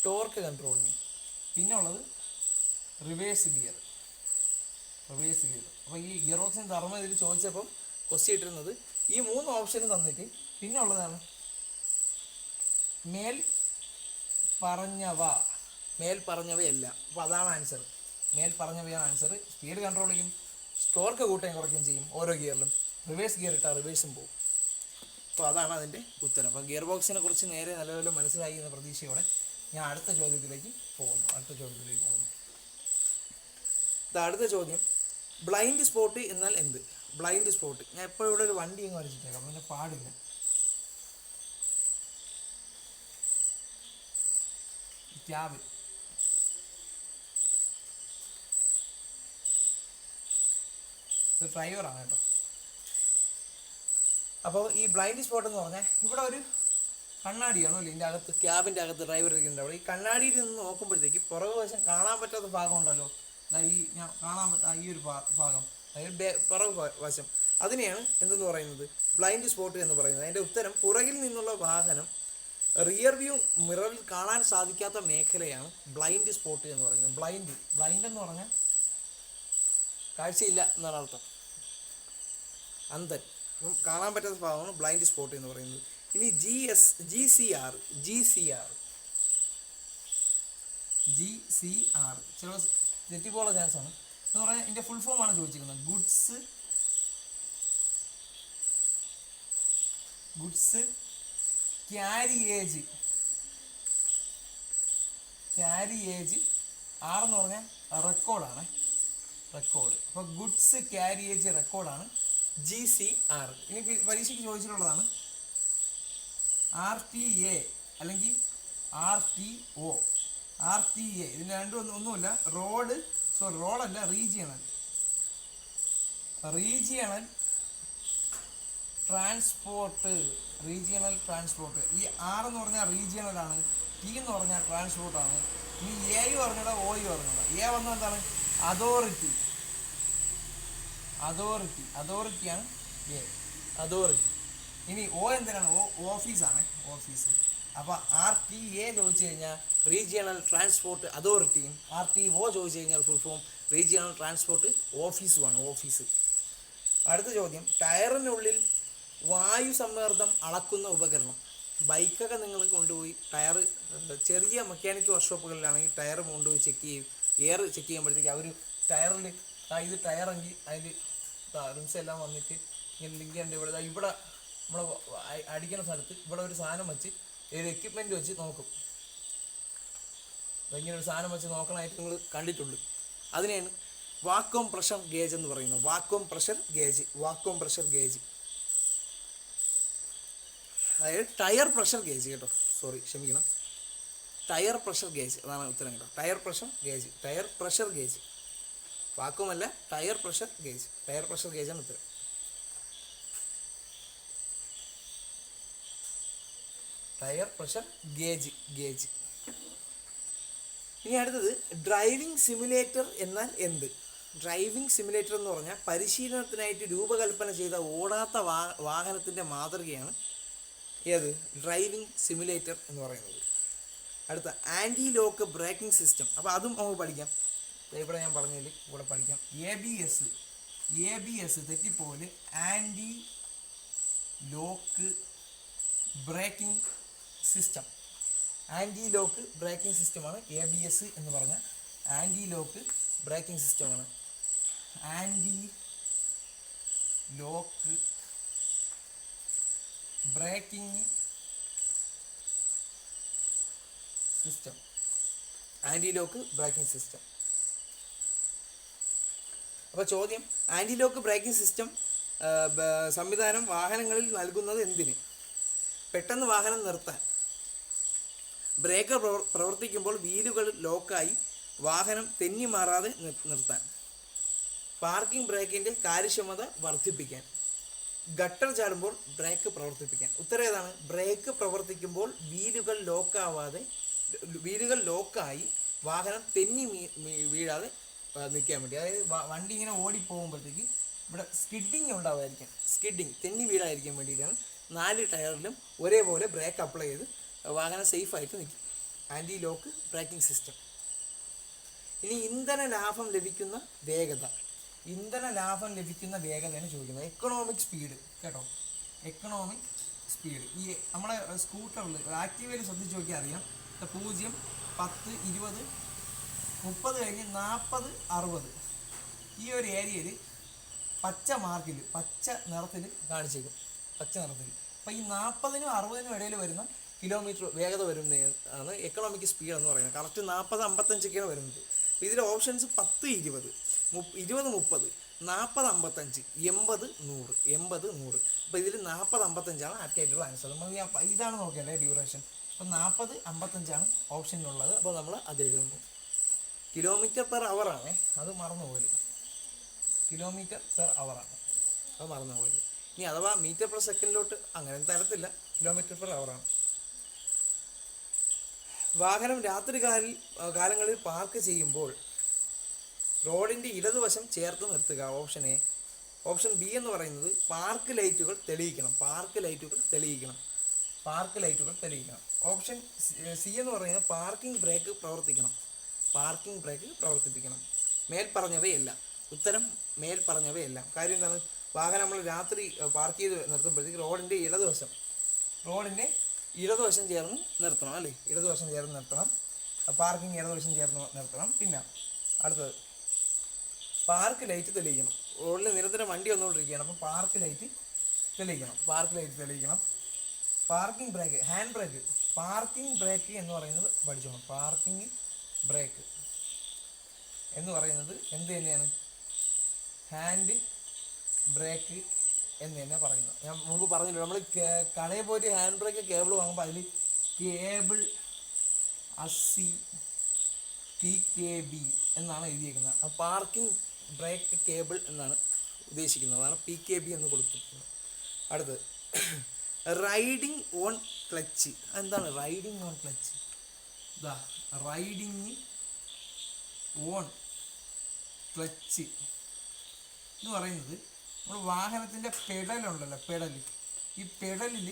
ടോർക്ക് കൺട്രോൾ ചെയ്യും. പിന്നെ ഉള്ളത് റിവേഴ്സ് ഗിയർ. അപ്പോൾ ഈ ഗിയർ ബോക്സിന് ധർമ്മം ഇതിൽ ചോദിച്ചപ്പം ക്വസ്റ്റ്യൻ ഇട്ടിരുന്നത് ഈ 3 ഓപ്ഷനും തന്നിട്ട് പിന്നെ ഉള്ളതാണ് മേൽ പറഞ്ഞവയല്ല. അപ്പോൾ അതാണ് ആൻസർ. മേൽ പറഞ്ഞവയാണ് ആൻസർ. സ്പീഡ് കൺട്രോൾ ചെയ്യും, ടോർക്ക് കൂട്ടുകയും കുറയ്ക്കുകയും ചെയ്യും ഓരോ ഗിയറിലും. റിവേഴ്സ് ഗിയർ ഇട്ടാൽ റിവേഴ്സും പോകും. അപ്പോൾ അതാണ് അതിൻ്റെ ഉത്തരം. അപ്പോൾ ഗിയർ ബോക്സിനെ കുറിച്ച് നേരെ നല്ലപോലെ മനസ്സിലായി എന്ന പ്രതീക്ഷയോടെ ഞാൻ അടുത്ത ചോദ്യത്തിലേക്ക് പോകുന്നു. അടുത്ത ചോദ്യം, ബ്ലൈൻഡ് സ്പോട്ട് എന്നാൽ എന്ത്? Blind spot. ഞാൻ എപ്പോഴും ഇവിടെ ഒരു വണ്ടി അങ്ങ് വരച്ചിട്ടേക്കാം, പിന്നെ പാടില്ല. ക്യാബ്. ഇത് ഡ്രൈവറാണ് കേട്ടോ. അപ്പോൾ ഈ ബ്ലൈൻഡ് സ്പോട്ട് എന്ന് പറഞ്ഞാൽ ഇവിടെ ഒരു കണ്ണാടിയാണോ അല്ലേ ഇതിൻ്റെ അകത്ത്, ക്യാബിൻ്റെ അകത്ത് ഡ്രൈവർ ഇരിക്കുന്നുണ്ട്. അവിടെ ഈ കണ്ണാടിയിൽ നിന്ന് നോക്കുമ്പോഴത്തേക്ക് പുറകു വശം കാണാൻ പറ്റാത്ത ഭാഗം ഉണ്ടല്ലോ, ഞാൻ കാണാൻ ഈ ഒരു ഭാഗം, അതായത് പുറകു വശം, അതിനെയാണ് എന്തെന്ന് പറയുന്നത്? ബ്ലൈൻഡ് സ്പോട്ട് എന്ന് പറയുന്നത്. അതിൻ്റെ ഉത്തരം പുറകിൽ നിന്നുള്ള വാഹനം റിയർ വ്യൂ മിററിൽ കാണാൻ സാധിക്കാത്ത മേഖലയാണ് ബ്ലൈൻഡ് സ്പോട്ട് എന്ന് പറയുന്നത്. ബ്ലൈൻഡ് എന്ന് പറഞ്ഞാൽ കാഴ്ചയില്ല എന്നാണ് അർത്ഥം, അന്ധൻ. അപ്പം കാണാൻ പറ്റാത്ത ഭാഗമാണ് ബ്ലൈൻഡ് സ്പോട്ട് എന്ന് പറയുന്നത്. ഇനി GCR ചില തെറ്റിപ്പോയുള്ള ചാൻസ് ആണ് എന്ന് പറഞ്ഞാൽ ഇതിൻ്റെ ഫുൾ ഫോം ആണ് ചോദിച്ചിരിക്കുന്നത്. Goods carriage. R എന്ന് പറഞ്ഞാൽ റെക്കോർഡാണ്. അപ്പോൾ ഗുഡ്സ് ക്യാരിയേജ് റെക്കോർഡാണ് GCR. ഇനി പരീക്ഷയ്ക്ക് ചോദിച്ചിട്ടുള്ളതാണ് RTA അല്ലെങ്കിൽ RTO. ഇതിന് രണ്ടും ഒന്നുമില്ല. റോഡല്ല, റീജിയണൽ ട്രാൻസ്പോർട്ട്. ഈ R എന്ന് പറഞ്ഞാൽ റീജിയണലാണ്, T എന്ന് പറഞ്ഞാൽ ട്രാൻസ്പോർട്ടാണ്. ഇനി A പറഞ്ഞൂടാ, O പറഞ്ഞൂടാ. A വന്നാൽ എന്താണ്? അതോറിറ്റിയാണ് അതോറിറ്റി. ഇനി O എന്തിനാണ്? ഓഫീസാണ്. അപ്പോൾ RTA ചോദിച്ചു കഴിഞ്ഞാൽ റീജിയണൽ ട്രാൻസ്പോർട്ട് അതോറിറ്റിയും, RTO ചോദിച്ചു കഴിഞ്ഞാൽ ഫുൾ ഫോം റീജിയണൽ ട്രാൻസ്പോർട്ട് ഓഫീസുമാണ്. അടുത്ത ചോദ്യം, ടയറിനുള്ളിൽ വായു സമ്മർദ്ദം അളക്കുന്ന ഉപകരണം. ബൈക്കൊക്കെ നിങ്ങൾ കൊണ്ടുപോയി ചെറിയ മെക്കാനിക് വർക്ക്ഷോപ്പുകളിലാണെങ്കിൽ ടയർ കൊണ്ടുപോയി ചെക്ക് ചെയ്യും. എയർ ചെക്ക് ചെയ്യുമ്പോഴത്തേക്ക് അവർ ടയറിൽ ഇത് ടയറെങ്കിൽ അതിൽ റിംസ് എല്ലാം വന്നിട്ട് ഇങ്ങനെ ലിങ്ക് ചെയ്യേണ്ട ഇവിടെ നമ്മൾ അടിക്കുന്ന സ്ഥലത്ത് ഇവിടെ ഒരു സാധനം വെച്ച് ഒരു എക്യുപ്മെൻറ്റ് വെച്ച് നോക്കും. ഇങ്ങനെ ഒരു സാധനം വെച്ച് നോക്കണമായിട്ട് നിങ്ങൾ കണ്ടിട്ടുണ്ട്. അതിനെയാണ് വാക്വം പ്രഷർ ഗേജ് എന്ന് പറയുന്നത്. വാക്വം പ്രഷർ ഗേജ് അതായത് ടയർ പ്രഷർ ഗേജ് കേട്ടോ, ക്ഷമിക്കണം, ടയർ പ്രഷർ ഗേജ് അതാണ് ഉത്തരം കേട്ടോ. ടയർ പ്രഷർ ഗേജ് വാക്വം അല്ല, ടയർ പ്രഷർ ഗേജാണ് ഉത്തരം. Tyre pressure gauge. ഇനി അടുത്തത് ഡ്രൈവിംഗ് സിമുലേറ്റർ എന്നാൽ എന്ത്? ഡ്രൈവിംഗ് സിമുലേറ്റർ എന്ന് പറഞ്ഞാൽ പരിശീലനത്തിനായിട്ട് രൂപകൽപ്പന ചെയ്ത ഓടാത്ത വാഹനത്തിൻ്റെ മാതൃകയാണ് ഏത്? ഡ്രൈവിംഗ് സിമുലേറ്റർ എന്ന് പറയുന്നത്. അടുത്ത ആൻറ്റി ലോക്ക് ബ്രേക്കിംഗ് സിസ്റ്റം. അപ്പോൾ അതും നമുക്ക് പഠിക്കാം. ഇവിടെ ഞാൻ പറഞ്ഞതിൽ ഇവിടെ പഠിക്കാം. ABS തെറ്റിപ്പോലെ anti lock braking system. Anti lock braking സിസ്റ്റമാണ് ABS എന്ന് പറഞ്ഞാൽ. ആൻറ്റി ലോക്ക് ബ്രേക്കിംഗ് സിസ്റ്റമാണ്. Anti lock braking system. അപ്പോൾ ചോദ്യം, ആൻറ്റി ലോക്ക് ബ്രേക്കിംഗ് സിസ്റ്റം സംവിധാനം വാഹനങ്ങളിൽ നൽകുന്നത് എന്തിന്? പെട്ടെന്ന് വാഹനം നിർത്താൻ. ബ്രേക്കർ പ്രവർത്തിക്കുമ്പോൾ വീലുകൾ ലോക്കായി വാഹനം തെന്നി മാറാതെ നിർത്താൻ. പാർക്കിംഗ് ബ്രേക്കിൻ്റെ കാര്യക്ഷമത വർദ്ധിപ്പിക്കാൻ. ഗട്ടർ ചാടുമ്പോൾ ബ്രേക്ക് പ്രവർത്തിപ്പിക്കാൻ. ഉത്തരം ഏതാണ്? ബ്രേക്ക് പ്രവർത്തിക്കുമ്പോൾ വീലുകൾ ലോക്കായി വാഹനം തെന്നി വീഴാതെ നിൽക്കാൻ വേണ്ടി. അതായത് വണ്ടി ഇങ്ങനെ ഓടിപ്പോകുമ്പോഴത്തേക്ക് ഇവിടെ സ്കിഡിങ് ഉണ്ടാവുമായിരിക്കും. തെന്നി വീഴാതിരിക്കാൻ വേണ്ടിയിട്ടാണ് 4 ടയറിലും ഒരേപോലെ ബ്രേക്ക് അപ്ലൈ ചെയ്ത് വാഹനം സേഫായിട്ട് നിൽക്കും. Anti lock braking system. ഇനി ഇന്ധന ലാഭം ലഭിക്കുന്ന വേഗതയാണ് ചോദിക്കുന്നത്. എക്കണോമിക് സ്പീഡ് കേട്ടോ. എക്കണോമിക് സ്പീഡ് ഈ നമ്മുടെ സ്കൂട്ടറിൽ ആക്റ്റീവയിൽ ശ്രദ്ധിച്ച് നോക്കിയാൽ അറിയാം. 0, 10, 20, 30 കഴിഞ്ഞ് 40, 60 ഈ ഒരു ഏരിയയിൽ പച്ച നിറത്തിൽ കാണിച്ചേക്കും. അപ്പോൾ ഈ 40-നും 60-നും ഇടയിൽ വരുന്ന കിലോമീറ്റർ വേഗത വരുന്നതാണ് എക്കണോമിക് സ്പീഡ് എന്ന് പറയുന്നത്. കറക്റ്റ് 40-55 വരുന്നത്. അപ്പോൾ ഇതിലെ ഓപ്ഷൻസ് 10, 20, 20, 30, 40, 55, 80, 100. അപ്പോൾ ഇതിൽ 40, 55 ആപ്റ്റായിട്ടുള്ള ആൻസർ. നമ്മൾ ഇതാണ് നോക്കേണ്ടത് ഡ്യൂറേഷൻ. അപ്പോൾ 40, 55 ഓപ്ഷനിലുള്ളത്. അപ്പോൾ നമ്മൾ അത് എഴുതുന്നു. കിലോമീറ്റർ പെർ അവറാണ്, അത് മറന്നുപോയി. ഇനി അഥവാ മീറ്റർ പെർ സെക്കൻഡിലോട്ട് അങ്ങനെ തരത്തില്ല, കിലോമീറ്റർ പെർ അവറാണ്. വാഹനം രാത്രി കാലങ്ങളിൽ പാർക്ക് ചെയ്യുമ്പോൾ റോഡിൻ്റെ ഇടതുവശം ചേർത്ത് നിർത്തുക. Option A. ഓപ്ഷൻ ബി എന്ന് പറയുന്നത് പാർക്ക് ലൈറ്റുകൾ തെളിയിക്കണം. ഓപ്ഷൻ സി എന്ന് പറയുന്നത് പാർക്കിംഗ് ബ്രേക്ക് പ്രവർത്തിപ്പിക്കണം. മേൽപ്പറഞ്ഞവയെല്ലാം. ഉത്തരം മേൽപ്പറഞ്ഞവയെല്ലാം. കാര്യം എന്താണ്? വാഹനം നമ്മൾ രാത്രി പാർക്ക് ചെയ്ത് നിർത്തുമ്പോഴത്തേക്ക് റോഡിൻ്റെ ഇടതുവശം ചേർന്ന് നിർത്തണം അല്ലേ? പാർക്കിംഗ് ഇടതുവശം ചേർന്ന് നിർത്തണം. പിന്നെ അടുത്തത് പാർക്ക് ലൈറ്റ് തെളിയിക്കണം. റോഡിൽ നിരന്തരം വണ്ടി വന്നുകൊണ്ടിരിക്കുകയാണ്, അപ്പോൾ പാർക്ക് ലൈറ്റ് തെളിയിക്കണം. Parking brake, hand brake. Parking brake എന്ന് പറയുന്നത് പഠിച്ചോണം. പാർക്കിംഗ് ബ്രേക്ക് എന്ന് പറയുന്നത് എന്ത് തന്നെയാണ്? ഹാൻഡ് ബ്രേക്ക് എന്ന് തന്നെ പറയുന്നത്. ഞാൻ മുമ്പ് പറഞ്ഞില്ല, നമ്മൾ കടയിൽ പോയിട്ട് ഹാൻഡ് ബ്രേക്ക് കേബിൾ വാങ്ങുമ്പോൾ അതിൽ കേബിൾ 80 PKB എന്നാണ് എഴുതിയിരിക്കുന്നത്. പാർക്കിംഗ് ബ്രേക്ക് കേബിൾ എന്നാണ് ഉദ്ദേശിക്കുന്നത്. അതാണ് PKB എന്ന് കൊടുത്തിരിക്കുന്നത്. അടുത്തത് റൈഡിങ് ഓൺ ക്ലച്ച്. എന്താണ് riding on clutch? Riding on clutch എന്ന് പറയുന്നത് നമ്മൾ വാഹനത്തിൻ്റെ പെഡൽ ഈ പെഡലിൽ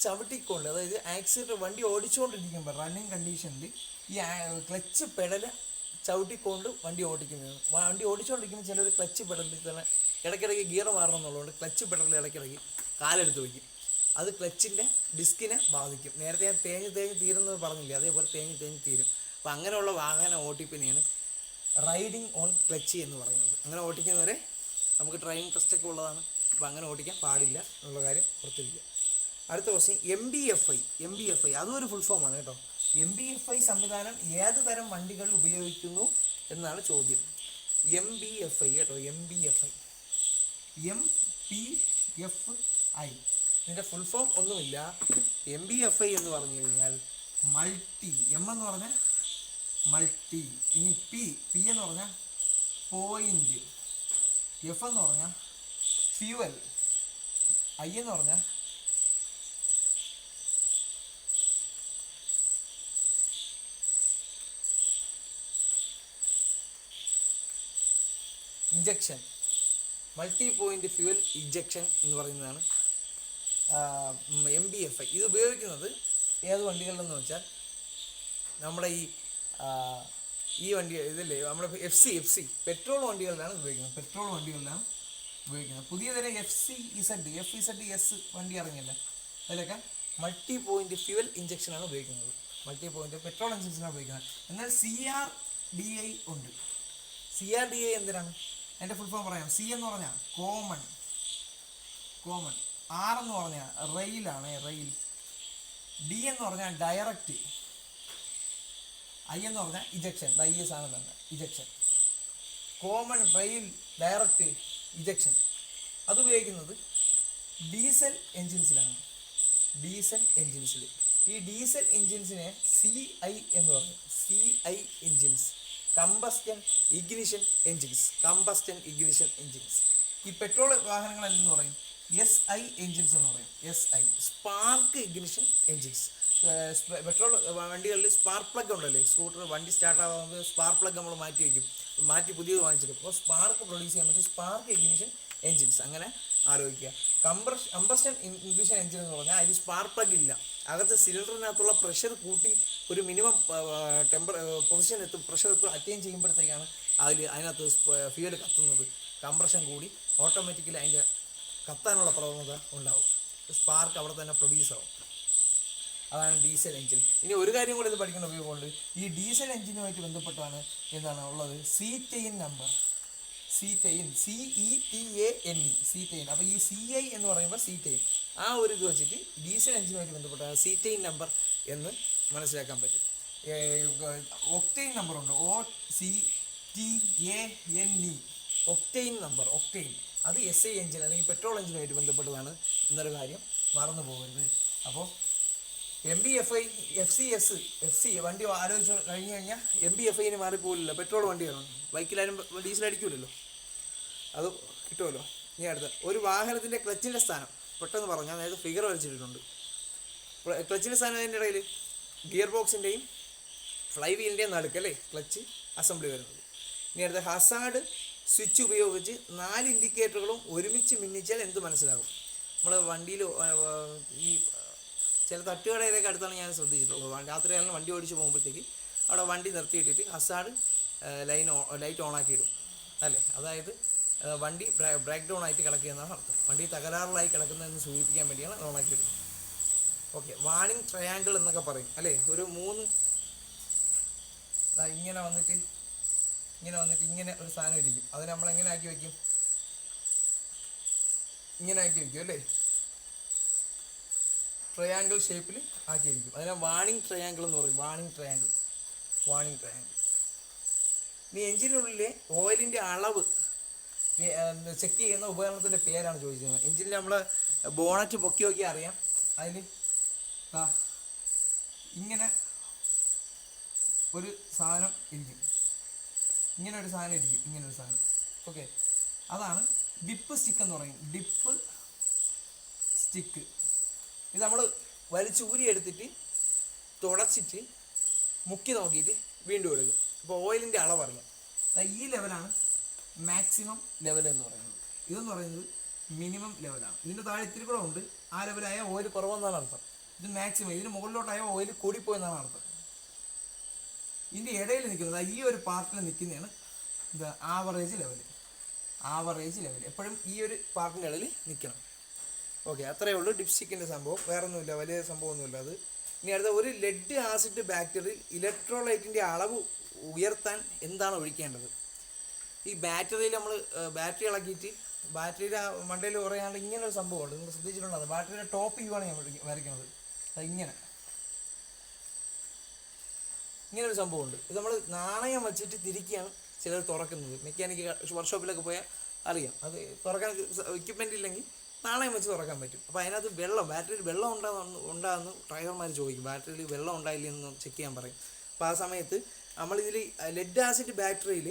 ചവിട്ടിക്കൊണ്ട്, അതായത് ആക്സിലേറ്റർ വണ്ടി ഓടിച്ചുകൊണ്ടിരിക്കുമ്പോൾ റണ്ണിങ് കണ്ടീഷനിൽ ഈ ക്ലച്ച് പെഡൽ ചവിട്ടിക്കൊണ്ട് വണ്ടി ഓടിച്ചുകൊണ്ടിരിക്കുമ്പോൾ ചിലർ ക്ലച്ച് പെഡലിൽ തന്നെ ഇടയ്ക്കിടയ്ക്ക് ഗിയർ മാറണം എന്നുള്ളതുകൊണ്ട് ക്ലച്ച് പെഡലിൽ ഇടയ്ക്കിടയ്ക്ക് കാലെടുത്ത് വയ്ക്കും. അത് ക്ലച്ചിൻ്റെ ഡിസ്കിനെ ബാധിക്കും. നേരത്തെ ഞാൻ തേഞ്ഞ് തീരുന്നത് പറഞ്ഞില്ലേ, അതേപോലെ തേഞ്ഞ് തീരും. അപ്പോൾ അങ്ങനെയുള്ള വാഹനം ഓട്ടിപ്പിനെയാണ് റൈഡിങ് ഓൺ ക്ലച്ച് എന്ന് പറയുന്നത്. അങ്ങനെ ഓടിക്കുന്നവരെ നമുക്ക് ഡ്രൈവിംഗ് ടെസ്റ്റൊക്കെ ഉള്ളതാണ്. അപ്പോൾ അങ്ങനെ ഓടിക്കാൻ പാടില്ല എന്നുള്ള കാര്യം ഓർത്തിരിക്കുക. അടുത്ത ക്വസ്റ്റ്യൻ MBFI അതും ഒരു ഫുൾ ഫോമാണ് കേട്ടോ. MBFI സംവിധാനം ഏത് തരം വണ്ടികൾ ഉപയോഗിക്കുന്നു എന്നാണ് ചോദ്യം. MBFI കേട്ടോ, MBFI ഇതിൻ്റെ ഫുൾ ഫോം ഒന്നുമില്ല. MBFI എന്ന് പറഞ്ഞു കഴിഞ്ഞാൽ മൾട്ടി, എം എന്ന് പറഞ്ഞാൽ മൾട്ടി, ഇനി പി എന്ന് പറഞ്ഞാൽ പോയിൻ്റ്, എഫ് എന്ന് പറഞ്ഞാൽ ഫ്യൂവൽ, ഐ എന്ന് പറഞ്ഞാൽ injection, multi point fuel injection എന്ന് പറയുന്നതാണ് MBFI. ഇത് ഉപയോഗിക്കുന്നത് ഏത് വണ്ടികളിലെന്ന് വെച്ചാൽ നമ്മുടെ ഈ വണ്ടി ഇതില്ലേ, നമ്മുടെ എഫ് സി പെട്രോൾ വണ്ടികളിലാണ് ഉപയോഗിക്കുന്നത്. പുതിയ തരം FZ വണ്ടി ഇറങ്ങിയല്ല, അതിലൊക്കെ മൾട്ടി പോയിൻ്റ് ഫ്യൂവൽ ഇഞ്ചക്ഷനാണ് ഉപയോഗിക്കുന്നത്. മൾട്ടി പോയിൻ്റ് പെട്രോൾ ഇഞ്ചക്ഷനാണ് ഉപയോഗിക്കുന്നത്. എന്നാൽ CRDI ഉണ്ട്. CRDI എന്തിനാണ്? എൻ്റെ ഫുൾ ഫോം പറയാം. C എന്ന് പറഞ്ഞാൽ കോമൺ, R എന്ന് പറഞ്ഞാൽ റെയിലാണ്, D എന്ന് പറഞ്ഞാൽ ഡയറക്റ്റ്, I എന്ന് പറഞ്ഞാൽ ഇജക്ഷൻ, സാധനം തന്നെ ejection. Common, rail, direct, ejection. അത് ഉപയോഗിക്കുന്നത് ഡീസൽ എൻജിൻസിലാണ്. ഈ ഡീസൽ എൻജിൻസിനെ CI എന്ന് പറയും. CI engines, combustion ignition engines. ഈ പെട്രോൾ വാഹനങ്ങൾ എന്ന് പറയും SI എൻജിൻസ് എന്ന് പറയും. SI spark ignition engines. Petrol വണ്ടികളിൽ സ്പാർക്ക് പ്ലഗ് ഉണ്ടല്ലേ, സ്കൂട്ടർ വണ്ടി സ്റ്റാർട്ട് ആകുമ്പോൾ സ്പാർക്ക് പ്ലഗ് നമ്മൾ മാറ്റി പുതിയത് വാങ്ങിച്ചെടുക്കും. അപ്പോൾ സ്പാർക്ക് പ്രൊഡ്യൂസ് ചെയ്യാൻ പറ്റും സ്പാർക്ക് ഇഗ്നിഷൻ എൻജിൻസ്. അങ്ങനെ ആലോചിക്കുക. കമ്പസ്റ്റൻ ഇഗ്നിഷൻ എൻജിൻ എന്ന് പറഞ്ഞാൽ അതിൽ സ്പാർക്ക് പ്ലഗ് ഇല്ല. അകത്ത് സിലിണ്ടറിനകത്തുള്ള പ്രഷർ കൂട്ടി ഒരു മിനിമം പ്രഷർ അറ്റൈൻ ചെയ്യുമ്പോഴത്തേക്കാണ് അതിനകത്ത് ഫ്യൂവൽ കത്തുന്നത്. കംപ്രഷൻ കൂടി ഓട്ടോമാറ്റിക്കലി അതിൻ്റെ കത്താനുള്ള പ്രവണത ഉണ്ടാവും. സ്പാർക്ക് അവിടെ തന്നെ പ്രൊഡ്യൂസ് ആവും. അതാണ് ഡീസൽ എൻജിൻ. ഇനി ഒരു കാര്യം കൂടി ഇത് പഠിക്കേണ്ട ഉപയോഗമുണ്ട്. ഈ ഡീസൽ എൻജിനുമായിട്ട് ബന്ധപ്പെട്ടാണ് എന്താണ് ഉള്ളത്, സീറ്റെയിൻ നമ്പർ. CETANE, സീറ്റെയിൻ. അപ്പോൾ ഈ CI എന്ന് പറയുമ്പോൾ സീറ്റെയിൻ, ആ ഒരു ഇത് വെച്ചിട്ട് ഡീസൽ എൻജിനുമായിട്ട് ബന്ധപ്പെട്ടാണ് സീറ്റെയിൻ നമ്പർ എന്ന് മനസ്സിലാക്കാൻ പറ്റും. ഒക്ടെയിൻ നമ്പറുണ്ട്, OCTANE, ഒക്ടെയിൻ നമ്പർ. അത് SI എൻജിൻ അല്ലെങ്കിൽ പെട്രോൾ എൻജിനുമായിട്ട് ബന്ധപ്പെട്ടതാണ് എന്നൊരു കാര്യം മറന്നു പോകരുത്. അപ്പോൾ MBFI, FC വണ്ടി ആലോചിച്ച് കഴിഞ്ഞ് കഴിഞ്ഞാൽ MBFIന് മാറിപ്പോകില്ല. പെട്രോൾ വണ്ടിയാണ്, ബൈക്കിലാരും ഡീസൽ അടിക്കില്ലല്ലോ, അത് കിട്ടുമല്ലോ. ഇനി അടുത്ത ഒരു വാഹനത്തിൻ്റെ ക്ലച്ചിൻ്റെ സ്ഥാനം പെട്ടെന്ന് പറഞ്ഞാൽ, അതായത് ഫിഗർ വരച്ചിട്ടുണ്ട്. ക്ലച്ചിൻ്റെ സ്ഥാനം അതിൻ്റെ ഇടയിൽ ഗിയർ ബോക്സിൻ്റെയും ഫ്ലൈ വീലിൻ്റെയും നടുക്കല്ലേ ക്ലച്ച് അസംബ്ലി വരുന്നത്. ഇനി അടുത്ത ഹസാർഡ് സ്വിച്ച് ഉപയോഗിച്ച് 4 ഇൻഡിക്കേറ്ററുകളും ഒരുമിച്ച് മിന്നിച്ചാൽ എന്ത് മനസ്സിലാകും? നമ്മൾ വണ്ടിയിൽ ഈ ചില തട്ടുകടയിലൊക്കെ അടുത്താണ് ഞാൻ ശ്രദ്ധിച്ചിട്ടുള്ളത്. രാത്രിയാലും വണ്ടി ഓടിച്ച് പോകുമ്പോഴത്തേക്ക് അവിടെ വണ്ടി നിർത്തിയിട്ടിട്ട് ഹസാർഡ് ലൈറ്റ് ഓണാക്കിയിടും അല്ലേ. അതായത് വണ്ടി ബ്രേക്ക് ഡൗൺ ആയിട്ട് കിടക്കുകയെന്നാണ് അർത്ഥം. വണ്ടി തകരാറിലായി കിടക്കുന്നതെന്ന് സൂചിപ്പിക്കാൻ വേണ്ടിയാണ് അത് ഓണാക്കിയിടുന്നത്. ഓക്കെ, വാണിംഗ് ട്രയാങ്കിൾ എന്നൊക്കെ പറയും അല്ലേ. ഒരു 3 ഇങ്ങനെ വന്നിട്ട് ഇങ്ങനെ ഒരു സാധനം ഇരിക്കും. അത് നമ്മൾ എങ്ങനെ ആക്കി വയ്ക്കും? ഇങ്ങനെ ആക്കി വയ്ക്കും അല്ലേ, ട്രയാങ്കിൾ ഷേപ്പിൽ ആക്കിയിരിക്കും. അതിനെ വാണിംഗ് ട്രയാങ്കിൾ എന്ന് പറയും. Warning triangle. ഇനി എഞ്ചിനുള്ളിലെ ഓയിലിൻ്റെ അളവ് ചെക്ക് ചെയ്യുന്ന ഉപകരണത്തിൻ്റെ പേരാണ് ചോദിക്കുന്നത്. എഞ്ചിനിൽ നമ്മൾ ബോണറ്റ് പൊക്കി നോക്കിയാൽ അറിയാം. അതിൽ ഇങ്ങനെ ഒരു സാധനം ഇരിക്കും. ഇങ്ങനെ ഒരു സാധനം. ഓക്കെ, അതാണ് ഡിപ്പ് സ്റ്റിക്ക് എന്ന് പറയും. Dip stick. ഇത് നമ്മൾ വലിച്ചൂരി എടുത്തിട്ട് തുടച്ചിട്ട് മുക്കി നോക്കിയിട്ട് വീണ്ടും എടുക്കും. അപ്പോൾ ഓയിലിൻ്റെ അളവ് അറിയാം. ഈ ലെവലാണ് മാക്സിമം ലെവൽ എന്ന് പറയുന്നത്. ഇതെന്ന് പറയുന്നത് മിനിമം ലെവലാണ്. ഇതിൻ്റെ താഴെ ഇത്തിരി കൂടെ ഉണ്ട്. ആ ലെവലായ ഓയിൽ കുറവെന്നാണ് അർത്ഥം. ഇത് മാക്സിമം. ഇതിന് മുകളിലോട്ടായ ഓയിൽ കൂടിപ്പോയെന്നാണ് അർത്ഥം. ഇതിൻ്റെ ഇടയിൽ നിൽക്കുന്നത് ഈ ഒരു പാർട്ടിൽ നിൽക്കുന്നതാണ് ഇത് ആവറേജ് ലെവൽ. എപ്പോഴും ഈ ഒരു പാർട്ടിൻ്റെ ഇടയിൽ നിൽക്കണം. ഓക്കെ, അത്രയേ ഉള്ളൂ ഡിപ്സ്റ്റിക്കിൻ്റെ സംഭവം. വേറൊന്നുമില്ല, വലിയ സംഭവമൊന്നുമില്ല അത്. ഇനി അടുത്ത ഒരു ലെഡ് ആസിഡ് ബാക്ടറിയിൽ ഇലക്ട്രോലൈറ്റിൻ്റെ അളവ് ഉയർത്താൻ എന്താണ് ഒഴിക്കേണ്ടത്? ഈ ബാറ്ററിയിൽ നമ്മൾ ബാറ്ററി ഇളക്കിയിട്ട് ബാറ്ററിയുടെ മണ്ടയിൽ പറയാണ്ട് ഇങ്ങനെ ഒരു സംഭവമുണ്ട്, നിങ്ങൾ ശ്രദ്ധിച്ചിട്ടുണ്ടാകും. ബാറ്ററിയുടെ ടോപ്പ് ചെയ്യുവാണ് ഞാൻ വരയ്ക്കുന്നത്. ഇങ്ങനെ ഒരു സംഭവമുണ്ട്. ഇത് നമ്മൾ നാണയം വെച്ചിട്ട് തിരിക്കുകയാണ് ചിലർ തുറക്കുന്നത്. മെക്കാനിക്ക് വർക്ക്ഷോപ്പിലൊക്കെ പോയാൽ അറിയാം. അത് തുറക്കാൻ എക്യുപ്മെൻ്റ് ഇല്ലെങ്കിൽ നാണയം വെച്ച് തുറക്കാൻ പറ്റും. അപ്പോൾ അതിനകത്ത് ബാറ്ററിയിൽ വെള്ളം ഉണ്ടാകുന്നു ഡ്രൈവർമാർ ചോദിക്കും. ബാറ്ററിയിൽ വെള്ളം ഉണ്ടായില്ലെന്ന് ചെക്ക് ചെയ്യാൻ പറയും. അപ്പോൾ ആ സമയത്ത് നമ്മളിതിൽ ലെഡ് ആസിഡ് ബാറ്ററിയിൽ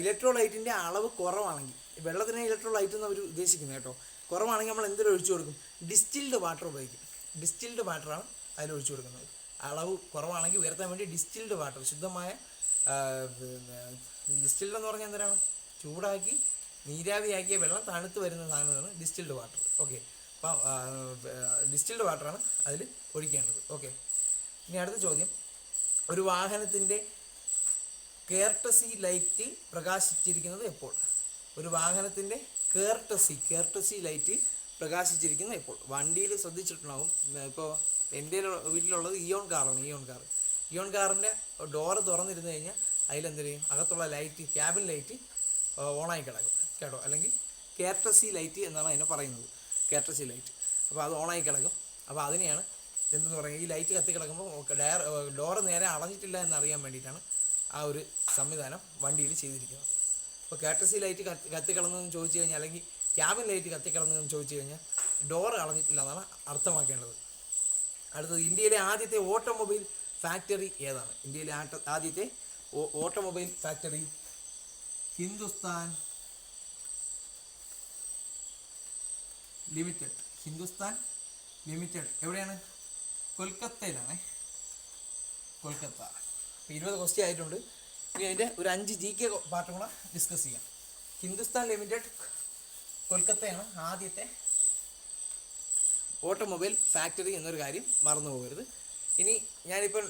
ഇലക്ട്രോലൈറ്റിൻ്റെ അളവ് കുറവാണെങ്കിൽ, വെള്ളത്തിന് ഇലക്ട്രോലൈറ്റ് എന്ന് അവർ ഉദ്ദേശിക്കുന്നത് കേട്ടോ, കുറവാണെങ്കിൽ നമ്മൾ എന്തിനും ഒഴിച്ചു കൊടുക്കും? ഡിസ്റ്റിൽഡ് വാട്ടർ ഉപയോഗിക്കും. ഡിസ്റ്റിൽഡ് വാട്ടറാണ് അതിൽ ഒഴിച്ചു കൊടുക്കുന്നത്. അളവ് കുറവാണെങ്കിൽ ഉയർത്താൻ വേണ്ടി ഡിസ്റ്റിൽഡ് വാട്ടർ, ശുദ്ധമായ ഡിസ്റ്റിൽഡ് എന്ന് പറഞ്ഞാൽ എന്തിനാണ്? ചൂടാക്കി നീരാവിയാക്കിയ വെള്ളം തണുത്ത് വരുന്ന സാധനമാണ് ഡിസ്റ്റിൽഡ് വാട്ടർ. ഓക്കെ, അപ്പം ഡിസ്റ്റിൽഡ് വാട്ടറാണ് അതിൽ ഒഴിക്കേണ്ടത്. ഓക്കെ, ഇനി അടുത്ത ചോദ്യം, ഒരു വാഹനത്തിൻ്റെ കേർട്ടസി ലൈറ്റ് പ്രകാശിച്ചിരിക്കുന്നത് എപ്പോൾ? ഒരു വാഹനത്തിൻ്റെ കേർട്ടസി ലൈറ്റ് പ്രകാശിച്ചിരിക്കുന്നത് എപ്പോൾ? വണ്ടിയിൽ ശ്രദ്ധിച്ചിട്ടുണ്ടാകും. ഇപ്പോൾ എൻ്റെ വീട്ടിലുള്ളത് ഇയോൺ കാറാണ്. ഇയോൺ കാറിൻ്റെ ഡോറ് തുറന്നിരുന്ന് കഴിഞ്ഞാൽ അതിലെന്ത് ചെയ്യും? അകത്തുള്ള ലൈറ്റ്, ക്യാബിൻ ലൈറ്റ് ഓണായി കിടക്കും കേട്ടോ. അല്ലെങ്കിൽ കേർട്ടസി ലൈറ്റ് എന്നാണ് അതിനെ പറയുന്നത്, കേർട്ടസി ലൈറ്റ്. അപ്പോൾ അത് ഓണായി കിടക്കും. അപ്പോൾ അതിനെയാണ് എന്തെന്ന് പറയുക, ഈ ലൈറ്റ് കത്തി കിടക്കുമ്പോൾ ഡോറ് നേരെ അടഞ്ഞിട്ടില്ല എന്നറിയാൻ വേണ്ടിയിട്ടാണ് ആ ഒരു സംവിധാനം വണ്ടിയിൽ ചെയ്തിരിക്കുന്നത്. അപ്പോൾ കേർട്ടസി ലൈറ്റ് കത്തിക്കിടന്നതെന്ന് ചോദിച്ചു കഴിഞ്ഞാൽ, അല്ലെങ്കിൽ ക്യാബിൻ ലൈറ്റ് കത്തിക്കിടന്നതെന്ന് ചോദിച്ചു കഴിഞ്ഞാൽ ഡോറ് അടഞ്ഞിട്ടില്ല എന്നാണ് അർത്ഥമാക്കേണ്ടത്. അടുത്തത്, ഇന്ത്യയിലെ ആദ്യത്തെ ഓട്ടോമൊബൈൽ ഫാക്ടറി ഏതാണ്? ഇന്ത്യയിലെ ആദ്യത്തെ ഓട്ടോമൊബൈൽ ഫാക്ടറി ഹിന്ദുസ്ഥാൻ ലിമിറ്റഡ്. എവിടെയാണ്? കൊൽക്കത്തയിലാണ്. കൊൽക്കത്ത. 20 ക്വസ്റ്റ്യൻ ആയിട്ടുണ്ട്. ഇനി അതിൻ്റെ ഒരു 5 GK പാർട്ടും കൂടെ ഡിസ്കസ് ചെയ്യാം. ഹിന്ദുസ്ഥാൻ ലിമിറ്റഡ് കൊൽക്കത്തയാണ് ആദ്യത്തെ ഓട്ടോമൊബൈൽ ഫാക്ടറി എന്നൊരു കാര്യം മറന്നു പോകരുത്. ഇനി ഞാനിപ്പോൾ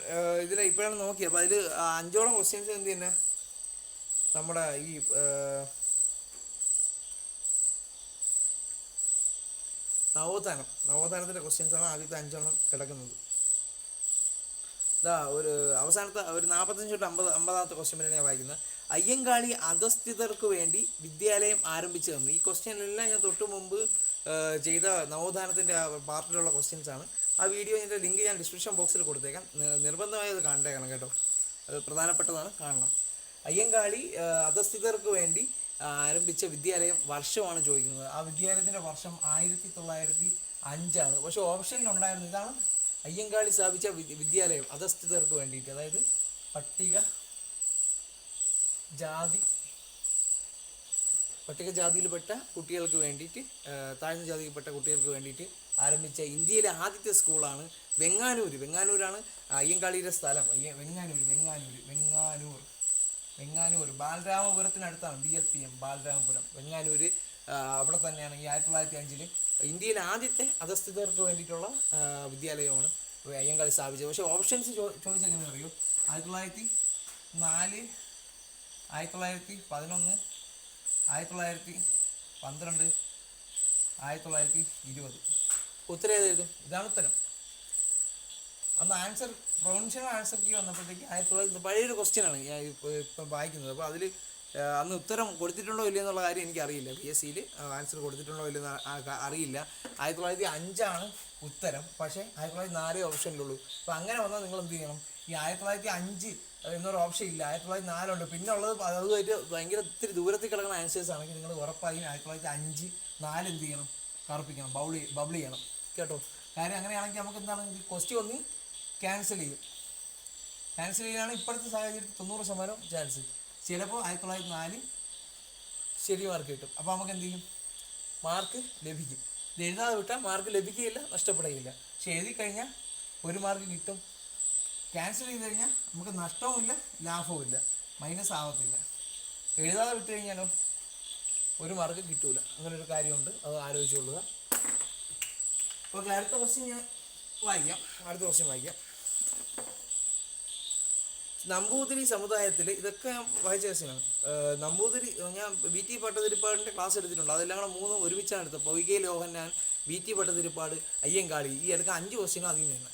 ഇപ്പോഴാണ് നോക്കിയത്. അപ്പോൾ അതിൽ 5ഓളം ക്വസ്റ്റ്യൻസ് എന്ത് തന്നെ നമ്മുടെ ഈ നവോത്ഥാനത്തിൻ്റെ ക്വസ്റ്റ്യൻസാണ് ആദ്യത്തെ 5 കിടക്കുന്നത്. ഒരു അവസാനത്തെ ഒരു 45 തൊട്ട് 50 ക്വസ്റ്റ്യൻ വരെ ഞാൻ വായിക്കുന്നത്. അയ്യങ്കാളി അധസ്ഥിതർക്ക് വേണ്ടി വിദ്യാലയം ആരംഭിച്ചു തന്നു. ഈ ക്വസ്റ്റ്യനെല്ലാം ഞാൻ തൊട്ട് മുമ്പ് ചെയ്ത നവോത്ഥാനത്തിൻ്റെ പാർട്ടിലുള്ള ക്വസ്റ്റ്യൻസാണ്. ആ വീഡിയോൻ്റെ ലിങ്ക് ഞാൻ ഡിസ്ക്രിപ്ഷൻ ബോക്സിൽ കൊടുത്തേക്കാം. നിർബന്ധമായി അത് കണ്ടേക്കണം കേട്ടോ, അത് പ്രധാനപ്പെട്ടതാണ്, കാണണം. അയ്യങ്കാളി അധസ്ഥിതർക്ക് വേണ്ടി ആരംഭിച്ച വിദ്യാലയം വർഷമാണ് ചോദിക്കുന്നത്. ആ വിദ്യാലയത്തിൻ്റെ വർഷം 1905 പക്ഷേ ഓപ്ഷനിലുണ്ടായിരുന്നു ഇതാണ് അയ്യങ്കാളി സ്ഥാപിച്ച വിദ്യാലയം അധസ്ഥിതർക്ക് വേണ്ടിയിട്ട്, അതായത് പട്ടികജാതിയിൽപ്പെട്ട കുട്ടികൾക്ക് വേണ്ടിയിട്ട്, താഴ്ന്ന ജാതിയിൽപ്പെട്ട കുട്ടികൾക്ക് വേണ്ടിയിട്ട് ആരംഭിച്ച ഇന്ത്യയിലെ ആദ്യത്തെ സ്കൂളാണ് വെങ്ങാനൂരാണ് അയ്യങ്കാളിയുടെ സ്ഥലം. വെങ്ങാനൂർ ബാലരാമപുരത്തിനടുത്താണ്. BLPM ബാലരാമപുരം, വെങ്ങാനൂർ. അവിടെ തന്നെയാണ് ഈ 1905 ഇന്ത്യയിലെ ആദ്യത്തെ അധസ്ഥിതർക്ക് വേണ്ടിയിട്ടുള്ള വിദ്യാലയമാണ് അയ്യങ്കാളി സ്ഥാപിച്ചത്. പക്ഷേ ഓപ്ഷൻസ് ചോദിച്ചെങ്ങനെ അറിയോ? 1904, 1911, 1912, 1920. ഉത്തരം ഏതായിരുന്നു? ഇതാണ് ഉത്തരം. അന്ന് പ്രൊവിൻഷ്യൽ ആൻസർ കീ വന്നപ്പോഴത്തേക്ക് 1900 പഴയൊരു ക്വസ്റ്റ്യനാണ് ഞാൻ ഇപ്പം വായിക്കുന്നത്. അപ്പോൾ അതിൽ അന്ന് ഉത്തരം കൊടുത്തിട്ടുണ്ടോ ഇല്ലയോ എന്നുള്ള കാര്യം എനിക്കറിയില്ല. PSCയിൽ ആൻസർ കൊടുത്തിട്ടുണ്ടോ ഇല്ലെന്ന് അറിയില്ല. 1905 ഉത്തരം, പക്ഷേ 1904 ഓപ്ഷനിലുള്ളൂ. അപ്പോൾ അങ്ങനെ വന്നാൽ നിങ്ങൾ എന്ത് ചെയ്യണം? ഈ 1905 എന്നൊരു ഓപ്ഷൻ ഇല്ല, 1904 ഉണ്ട്. പിന്നെ ഉള്ളത് അതുമായിട്ട് ഭയങ്കര ഇത്തിരി ദൂരത്തിൽ കിടക്കുന്ന ആൻസേഴ്സ് ആണെങ്കിൽ നിങ്ങൾ ഉറപ്പായും 1905, 4 എന്ത് ചെയ്യണം? കറുപ്പിക്കണം, ബബിൾ ചെയ്യണം കേട്ടോ. കാര്യം അങ്ങനെയാണെങ്കിൽ നമുക്ക് എന്താണ്, ക്വസ്റ്റ്യൻ ഒന്ന് ക്യാൻസൽ ചെയ്യാനാണ് ഇപ്പോഴത്തെ സാഹചര്യത്തിൽ 90% ചാൻസ്. ചിലപ്പോൾ 1904 ശരി മാർക്ക് കിട്ടും. അപ്പോൾ നമുക്ക് എന്ത് ചെയ്യും? മാർക്ക് ലഭിക്കും. ഇത് എഴുതാതെ വിട്ടാൽ മാർക്ക് ലഭിക്കുകയില്ല, നഷ്ടപ്പെടുകയില്ല. പക്ഷെ എഴുതി കഴിഞ്ഞാൽ 1 മാർക്ക് കിട്ടും. ക്യാൻസൽ ചെയ്ത് കഴിഞ്ഞാൽ നമുക്ക് നഷ്ടവുമില്ല ലാഭവുമില്ല, മൈനസ് ആവത്തില്ല. എഴുതാതെ വിട്ട് കഴിഞ്ഞാലോ 1 മാർക്ക് കിട്ടൂല. അങ്ങനൊരു കാര്യമുണ്ട്, അത് ആലോചിച്ചുകൊള്ളുക. ഓക്കെ, അടുത്ത ക്വസ്റ്റ്യൻ വായിക്കാം. നമ്പൂതിരി സമുദായത്തിൽ, ഇതൊക്കെ ഞാൻ വായിച്ച ക്വസ്റ്റ്യനാണ്. നമ്പൂതിരി, ഞാൻ VT ഭട്ടതിരിപ്പാടിൻ്റെ ക്ലാസ് എടുത്തിട്ടുണ്ട്. അതെല്ലാം കൂടെ 3 ഒരുമിച്ചാണ് എടുത്തത്. പൊയ്കെ ലോഹന്നാൻ, VT ഭട്ടതിരിപ്പാട്, അയ്യങ്കാളി. ഈ എടുക്കാൻ 5 ക്വസ്റ്റ്യനും അതിൽ നിന്ന്.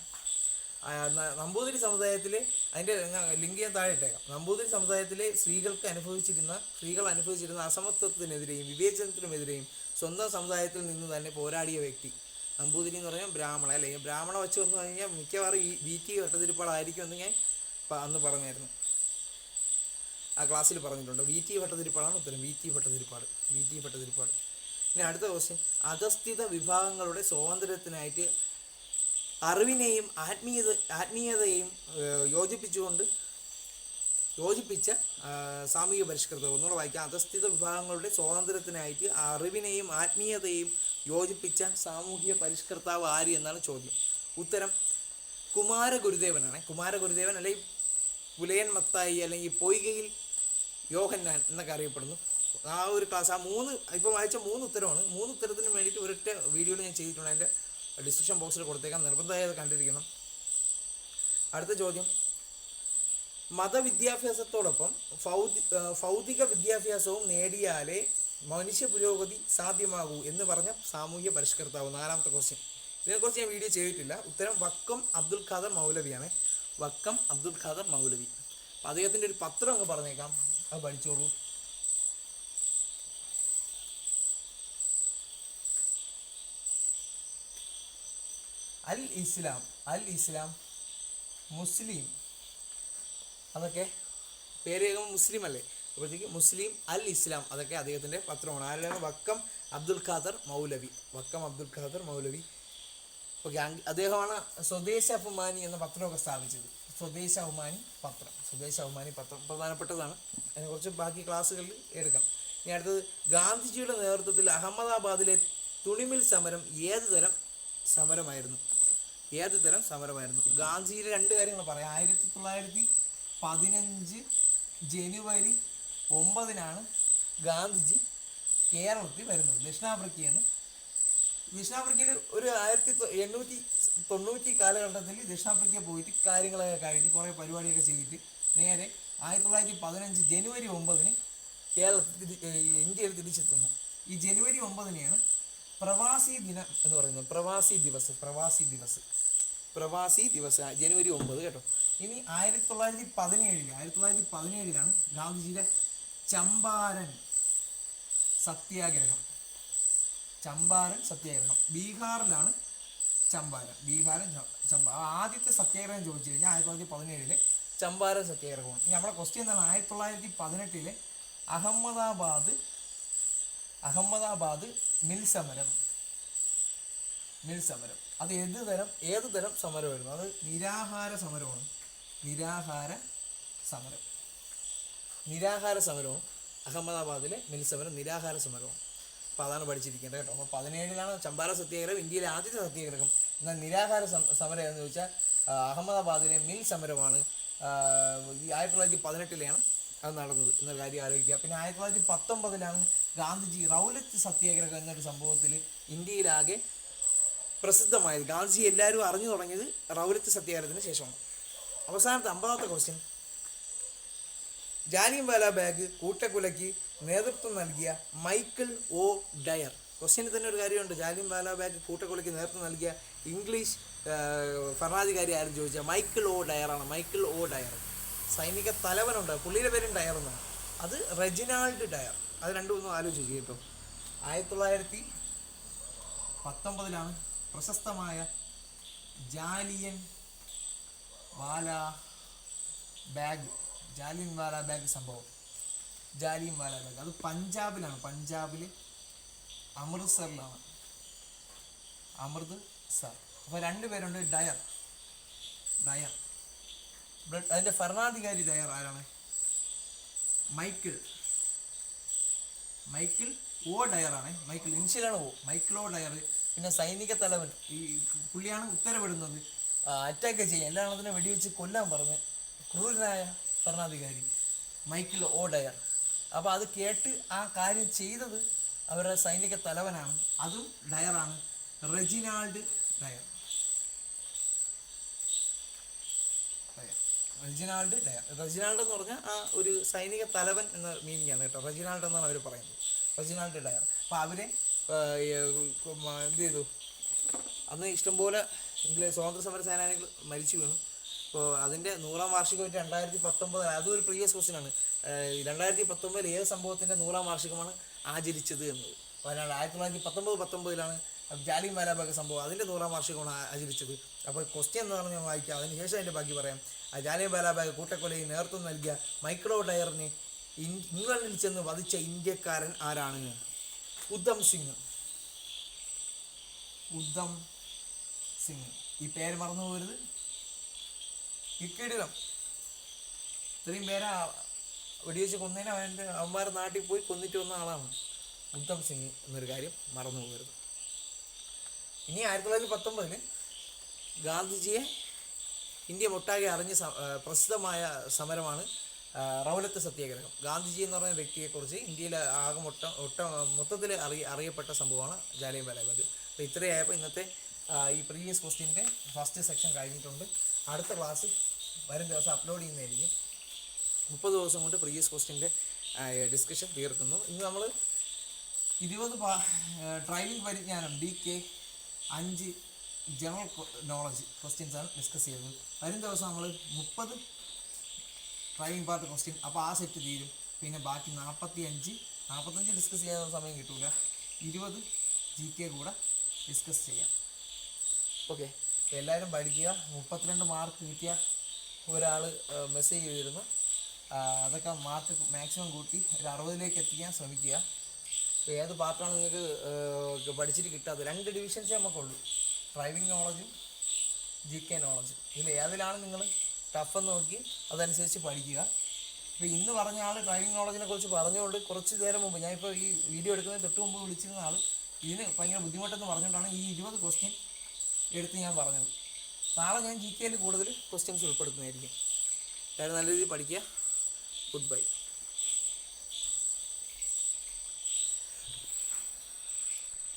നമ്പൂതിരി സമുദായത്തിലെ അതിൻ്റെ ലിങ്ക് ഞാൻ താഴെ ഇട്ടേക്കാം. നമ്പൂതിരി സമുദായത്തിലെ സ്ത്രീകൾ അനുഭവിച്ചിരുന്ന അസമത്വത്തിനെതിരെയും വിവേചനത്തിനുമെതിരെയും സ്വന്തം സമുദായത്തിൽ നിന്ന് തന്നെ പോരാടിയ വ്യക്തി. നമ്പൂതിരി എന്ന് പറഞ്ഞാൽ ബ്രാഹ്മണ, അല്ലെങ്കിൽ ബ്രാഹ്മണ വെച്ച് വന്നു കഴിഞ്ഞാൽ മിക്കവാറും ഈ VT ഭട്ടതിരിപ്പാടായിരിക്കും എന്ന് ഞാൻ അന്ന് പറഞ്ഞായിരുന്നു, ആ ക്ലാസ്സിൽ പറഞ്ഞിട്ടുണ്ട്. VT ഭട്ടതിരിപ്പാടാണ് ഉത്തരം. VT ഭട്ടതിരിപ്പാട്. ഇനി അടുത്ത ക്വസ്റ്റ്യൻ, അധസ്ഥിത വിഭാഗങ്ങളുടെ സ്വാതന്ത്ര്യത്തിനായിട്ട് അറിവിനെയും ആത്മീയതയെയും യോജിപ്പിച്ച സാമൂഹിക പരിഷ്കൃതം. ഒന്നുകൂടെ വായിക്കാം. അധസ്ഥിത വിഭാഗങ്ങളുടെ സ്വാതന്ത്ര്യത്തിനായിട്ട് അറിവിനെയും ആത്മീയതയെയും യോജിപ്പിച്ച സാമൂഹിക പരിഷ്കർത്താവ് ആര് എന്നാണ് ചോദ്യം. ഉത്തരം കുമാരഗുരുദേവനാണ്. കുമാരഗുരുദേവൻ അല്ലെങ്കിൽ പുലയൻ മത്തായി അല്ലെങ്കിൽ പൊയ്കയിൽ യോഹന്നാൻ എന്നൊക്കെ അറിയപ്പെടുന്നു. ആ ഒരു ക്ലാസ്, ഇപ്പോൾ വായിച്ച 3 ഉത്തരമാണ്. 3 ഉത്തരത്തിന് വേണ്ടിയിട്ട് ഒരൊറ്റ വീഡിയോയിൽ ഞാൻ ചെയ്തിട്ടുണ്ട്. അതിൻ്റെ ഡിസ്ക്രിപ്ഷൻ ബോക്സിൽ കൊടുത്തേക്കാം, നിർബന്ധമായി അത് കണ്ടിരിക്കണം. അടുത്ത ചോദ്യം, മതവിദ്യാഭ്യാസത്തോടൊപ്പം ഭൗതിക വിദ്യാഭ്യാസവും നേടിയാലേ മനുഷ്യ പുരോഗതി സാധ്യമാകൂ എന്ന് പറഞ്ഞ സാമൂഹ്യ പരിഷ്കർത്താവ്. 4ാമത്തെ ക്വസ്റ്റ്യൻ. ഇതിനെക്കുറിച്ച് ഞാൻ വീഡിയോ ചെയ്തിട്ടില്ല. ഉത്തരം വക്കം അബ്ദുൽ ഖാദർ മൗലവിയാണ്. വക്കം അബ്ദുൽ ഖാദർ മൗലവി. അപ്പോൾ അദ്ദേഹത്തിൻ്റെ ഒരു പത്രം അങ്ങ് പറഞ്ഞേക്കാം, അത് പഠിച്ചോളൂ. അൽ ഇസ്ലാം മുസ്ലിം, അതൊക്കെ പേര് കേൾക്കുമ്പോൾ മുസ്ലിം അല്ലേ, അപ്പോഴത്തേക്ക് മുസ്ലിം അൽ ഇസ്ലാം, അതൊക്കെ അദ്ദേഹത്തിൻ്റെ പത്രമാണ്. ആരാണ്? വക്കം അബ്ദുൽ ഖാദർ മൗലവി. ഓക്കെ, അദ്ദേഹമാണ് സ്വദേശാഭിമാനി എന്ന പത്രമൊക്കെ സ്ഥാപിച്ചത്. സ്വദേശാഭിമാനി പത്രം പ്രധാനപ്പെട്ടതാണ്. അതിനെക്കുറിച്ച് ബാക്കി ക്ലാസ്സുകളിൽ എടുക്കാം. ഇനി അടുത്തത്, ഗാന്ധിജിയുടെ നേതൃത്വത്തിൽ അഹമ്മദാബാദിലെ തുണിമിൽ സമരം ഏത് തരം സമരമായിരുന്നു? ഗാന്ധിജിയുടെ 2 കാര്യങ്ങൾ പറയാം. 1915 ജനുവരി 9 ഗാന്ധിജി കേരളത്തിൽ വരുന്നത്. ദക്ഷിണാഫ്രിക്കയിൽ ഒരു 1890 കാലഘട്ടത്തിൽ ദക്ഷിണാഫ്രിക്ക പോയിട്ട് കാര്യങ്ങളൊക്കെ കഴിഞ്ഞ് കുറേ പരിപാടിയൊക്കെ ചെയ്തിട്ട് നേരെ 1915 ജനുവരി 9 ഇന്ത്യയിൽ തിരിച്ചെത്തുന്നു. ഈ ജനുവരി 9 പ്രവാസി ദിനം എന്ന് പറയുന്നത്. പ്രവാസി ദിവസ് ജനുവരി 9 കേട്ടോ. ഇനി 1917 ഗാന്ധിജിയുടെ ചമ്പാരൻ സത്യാഗ്രഹം. ബീഹാറിലാണ് ചമ്പാരൻ. ആദ്യത്തെ സത്യാഗ്രഹം ചോദിച്ചു കഴിഞ്ഞാൽ 1917 ചമ്പാരൻ സത്യാഗ്രഹമാണ്. ഇനി നമ്മുടെ ക്വസ്റ്റ്യൻ എന്താണ്? 1918 അഹമ്മദാബാദ് മിൽ സമരം. അത് ഏത് തരം സമരമായിരുന്നു? അത് നിരാഹാര സമരമാണ്. അഹമ്മദാബാദിലെ മിൽ സമരം നിരാഹാര സമരമാണ്. അപ്പോൾ അതാണ് പഠിച്ചിരിക്കേണ്ടത് കേട്ടോ. അപ്പോൾ 17 ചമ്പാരൻ സത്യാഗ്രഹം, ഇന്ത്യയിലെ ആദ്യത്തെ സത്യാഗ്രഹം. എന്നാൽ നിരാഹാര സമരം എന്ന് ചോദിച്ചാൽ അഹമ്മദാബാദിലെ മിൽ സമരമാണ്. 1918 അത് നടന്നത് എന്നൊരു കാര്യം ആലോചിക്കുക. പിന്നെ 1919 ഗാന്ധിജി റൗലറ്റ് സത്യാഗ്രഹം എന്നൊരു സംഭവത്തിൽ ഇന്ത്യയിലാകെ പ്രസിദ്ധമായത്. ഗാന്ധിജി എല്ലാവരും അറിഞ്ഞു തുടങ്ങിയത് റൗലറ്റ് സത്യാഗ്രഹത്തിന് ശേഷമാണ്. അവസാനത്തെ 50ാമത്തെ ക്വസ്റ്റ്യൻ, ജാലിയൻവാല ബാഗ് കൂട്ടക്കൊലയ്ക്ക് നേതൃത്വം നൽകിയ മൈക്കിൾ ഒ ഡയർ. ക്വസ്റ്റ്യനിൽ തന്നെ ഒരു കാര്യമുണ്ട്. ജാലിയൻവാല ബാഗ് കൂട്ടക്കൊലയ്ക്ക് നേതൃത്വം നൽകിയ ഇംഗ്ലീഷ് ഭരണാധികാരി ആരും ചോദിച്ചാൽ മൈക്കിൾ ഒ ഡയർ. സൈനിക തലവനുണ്ട്, പുള്ളിയുടെ പേരും ഡയർ എന്നാണ്. അത് റെജിനാൾഡ് ഡയർ. അത് രണ്ടും ഒന്നും ആലോചിച്ചു കേട്ടോ. 1919 പ്രശസ്തമായ ജാലിയൻ വാല ബാഗ് സംഭവം. അത് പഞ്ചാബിലാണ്. അമൃത്സറിലാണ്. അപ്പോൾ 2 പേരുണ്ട്. ഡയർ. അതിൻ്റെ ഭരണാധികാരി ഡയർ ആരാണ്? മൈക്കിൾ ഒ ഡയറാണ്. ഇനിഷ്യലാണ് O. Michael O Dyer. പിന്നെ സൈനിക തലവൻ, ഈ പുള്ളിയാണ് ഉത്തരവിടുന്നത് അറ്റാക്ക് ചെയ്യാൻ, എല്ലാത്തിനെ വെടിവെച്ച് കൊല്ലാൻ പറഞ്ഞ് ക്രൂരനായ ഭരണാധികാരി മൈക്കിൾ ഒ ഡയർ. അപ്പോൾ അത് കേട്ട് ആ കാര്യം ചെയ്തത് അവരുടെ സൈനിക തലവനാണ്, അതും ഡയറാണ്, റെജിനാൾഡ് ഡയർ. റെജിനാൾഡ് എന്ന് പറഞ്ഞാൽ ആ ഒരു സൈനിക തലവൻ എന്ന മീനിങ് ആണ് കേട്ടോ. റെജിനാൾഡ് എന്നാണ് അവർ പറയുന്നത്, റെജിനാൾഡ് ഡയർ. അപ്പോൾ അവരെ എന്ത് ചെയ്തു? അന്ന് ഇഷ്ടംപോലെ സ്വാതന്ത്ര്യ സമര സേനാനികൾ മരിച്ചു വീണു. ഇപ്പോൾ അതിൻ്റെ 100-ാം വാർഷികമായിട്ട് 2019 അതും ഒരു പ്രീവിയസ് ക്വസ്റ്റ്യനാണ്. 2019 ഏത് സംഭവത്തിൻ്റെ 100-ാം വാർഷികമാണ് ആചരിച്ചത് എന്നത്. അപ്പോൾ 1919 ജാലിയൻ വാലാബാഗ് സംഭവം അതിൻ്റെ 100-ാം വാർഷികമാണ് ആചരിച്ചത്. അപ്പോൾ ക്വസ്റ്റ്യൻ എന്താണെന്ന് ഞാൻ വായിക്കാം, അതിന് ശേഷം അതിൻ്റെ ബാക്കി പറയാം. ജാലിയൻ വാലാബാഗ് കൂട്ടക്കൊലയിൽ നേതൃത്വം നൽകിയ മൈക്രോ ഡയറിനെ ഇംഗ്ലണ്ടിൽ ചെന്ന് വധിച്ച ഇന്ത്യക്കാരൻ ആരാണ്? ഉദ്ധം സിംഗ്. ഉദ്ധം സിംഗ്. ഈ പേര് മറന്നു പോകരുത്. കിക്കിടിലം ഇത്രയും പേരെ വെടിവെച്ച് കൊന്നതിന് അവന്മാരെ നാട്ടിൽ പോയി കൊന്നിട്ട് വന്ന ആളാണ് ഉദ്ധം സിംഗ് എന്നൊരു കാര്യം മറന്നു പോകരുത്. ഇനി 1919 ഗാന്ധിജിയെ ഇന്ത്യ ഒട്ടാകെ അറിഞ്ഞ പ്രസിദ്ധമായ സമരമാണ് റൗലത്ത് സത്യാഗ്രഹം. ഗാന്ധിജി എന്ന് പറയുന്ന വ്യക്തിയെക്കുറിച്ച് ഇന്ത്യയിൽ ആകെ മൊത്തത്തിൽ അറിയപ്പെട്ട സംഭവമാണ് ജാലിയൻ വാലാബാഗ്. അപ്പോൾ ഇത്രയായപ്പോൾ ഇന്നത്തെ ഈ പ്രീവിയസ് ക്വസ്റ്റ്യൻ്റെ ഫസ്റ്റ് സെക്ഷൻ കഴിഞ്ഞിട്ടുണ്ട്. അടുത്ത ക്ലാസ് വരും ദിവസം അപ്ലോഡ് ചെയ്യുന്നതായിരിക്കും. 30 ദിവസം കൊണ്ട് പ്രീവിയസ് ക്വസ്റ്റ്യൻ്റെ ഡിസ്കഷൻ തീർക്കുന്നു. ഇന്ന് നമ്മൾ 20 ഡ്രൈവിംഗ് പരിജ്ഞാനം DK 5 ജനറൽ നോളജ് ക്വസ്റ്റ്യൻസാണ് ഡിസ്കസ് ചെയ്തത്. വരും ദിവസം നമ്മൾ 30 ഡ്രൈവിംഗ് പാർട്ട് ക്വസ്റ്റ്യൻ. അപ്പോൾ ആ സെറ്റ് തീരും. പിന്നെ ബാക്കി 45 ഡിസ്കസ് ചെയ്യാൻ സമയം കിട്ടില്ല. 20 GK കൂടെ ഡിസ്കസ് ചെയ്യാം. ഓക്കെ, എല്ലാവരും പഠിക്കുക. 32 മാർക്ക് കിട്ടിയ ഒരാൾ മെസ്സേജ് ചെയ്തിരുന്നു. അതൊക്കെ മാർക്ക് മാക്സിമം കൂട്ടി ഒരു 60ലേക്ക് എത്തിക്കാൻ ശ്രമിക്കുക. ഇപ്പോൾ ഏത് പാർട്ടാണ് നിങ്ങൾക്ക് പഠിച്ചിട്ട് കിട്ടാത്തത്? 2 ഡിവിഷൻസേ നമുക്കുള്ളൂ, ഡ്രൈവിംഗ് നോളജും GK നോളജും. ഇതിൽ ഏതിലാണ് നിങ്ങൾ ടഫെന്ന് നോക്കി അതനുസരിച്ച് പഠിക്കുക. ഇപ്പോൾ ഇന്ന് പറഞ്ഞ ആൾ ഡ്രൈവിംഗ് നോളജിനെ കുറിച്ച് പറഞ്ഞുകൊണ്ട് കുറച്ച് നേരം മുമ്പ്, ഞാനിപ്പോൾ ഈ വീഡിയോ എടുക്കുന്നതിന് തൊട്ട് മുമ്പ് വിളിച്ചിരുന്ന ആൾ ഇതിന് ഭയങ്കര ബുദ്ധിമുട്ടെന്ന് പറഞ്ഞുകൊണ്ടാണ് ഈ 20 ക്വസ്റ്റ്യൻ എടുത്ത് ഞാൻ പറഞ്ഞത്. നാളെ ഞാൻ GK കൂടുതൽ ക്വസ്റ്റ്യൻസ് ഉൾപ്പെടുത്തുന്നതായിരിക്കും. എല്ലാവരും നല്ല രീതിയിൽ പഠിക്കുക. Good bye.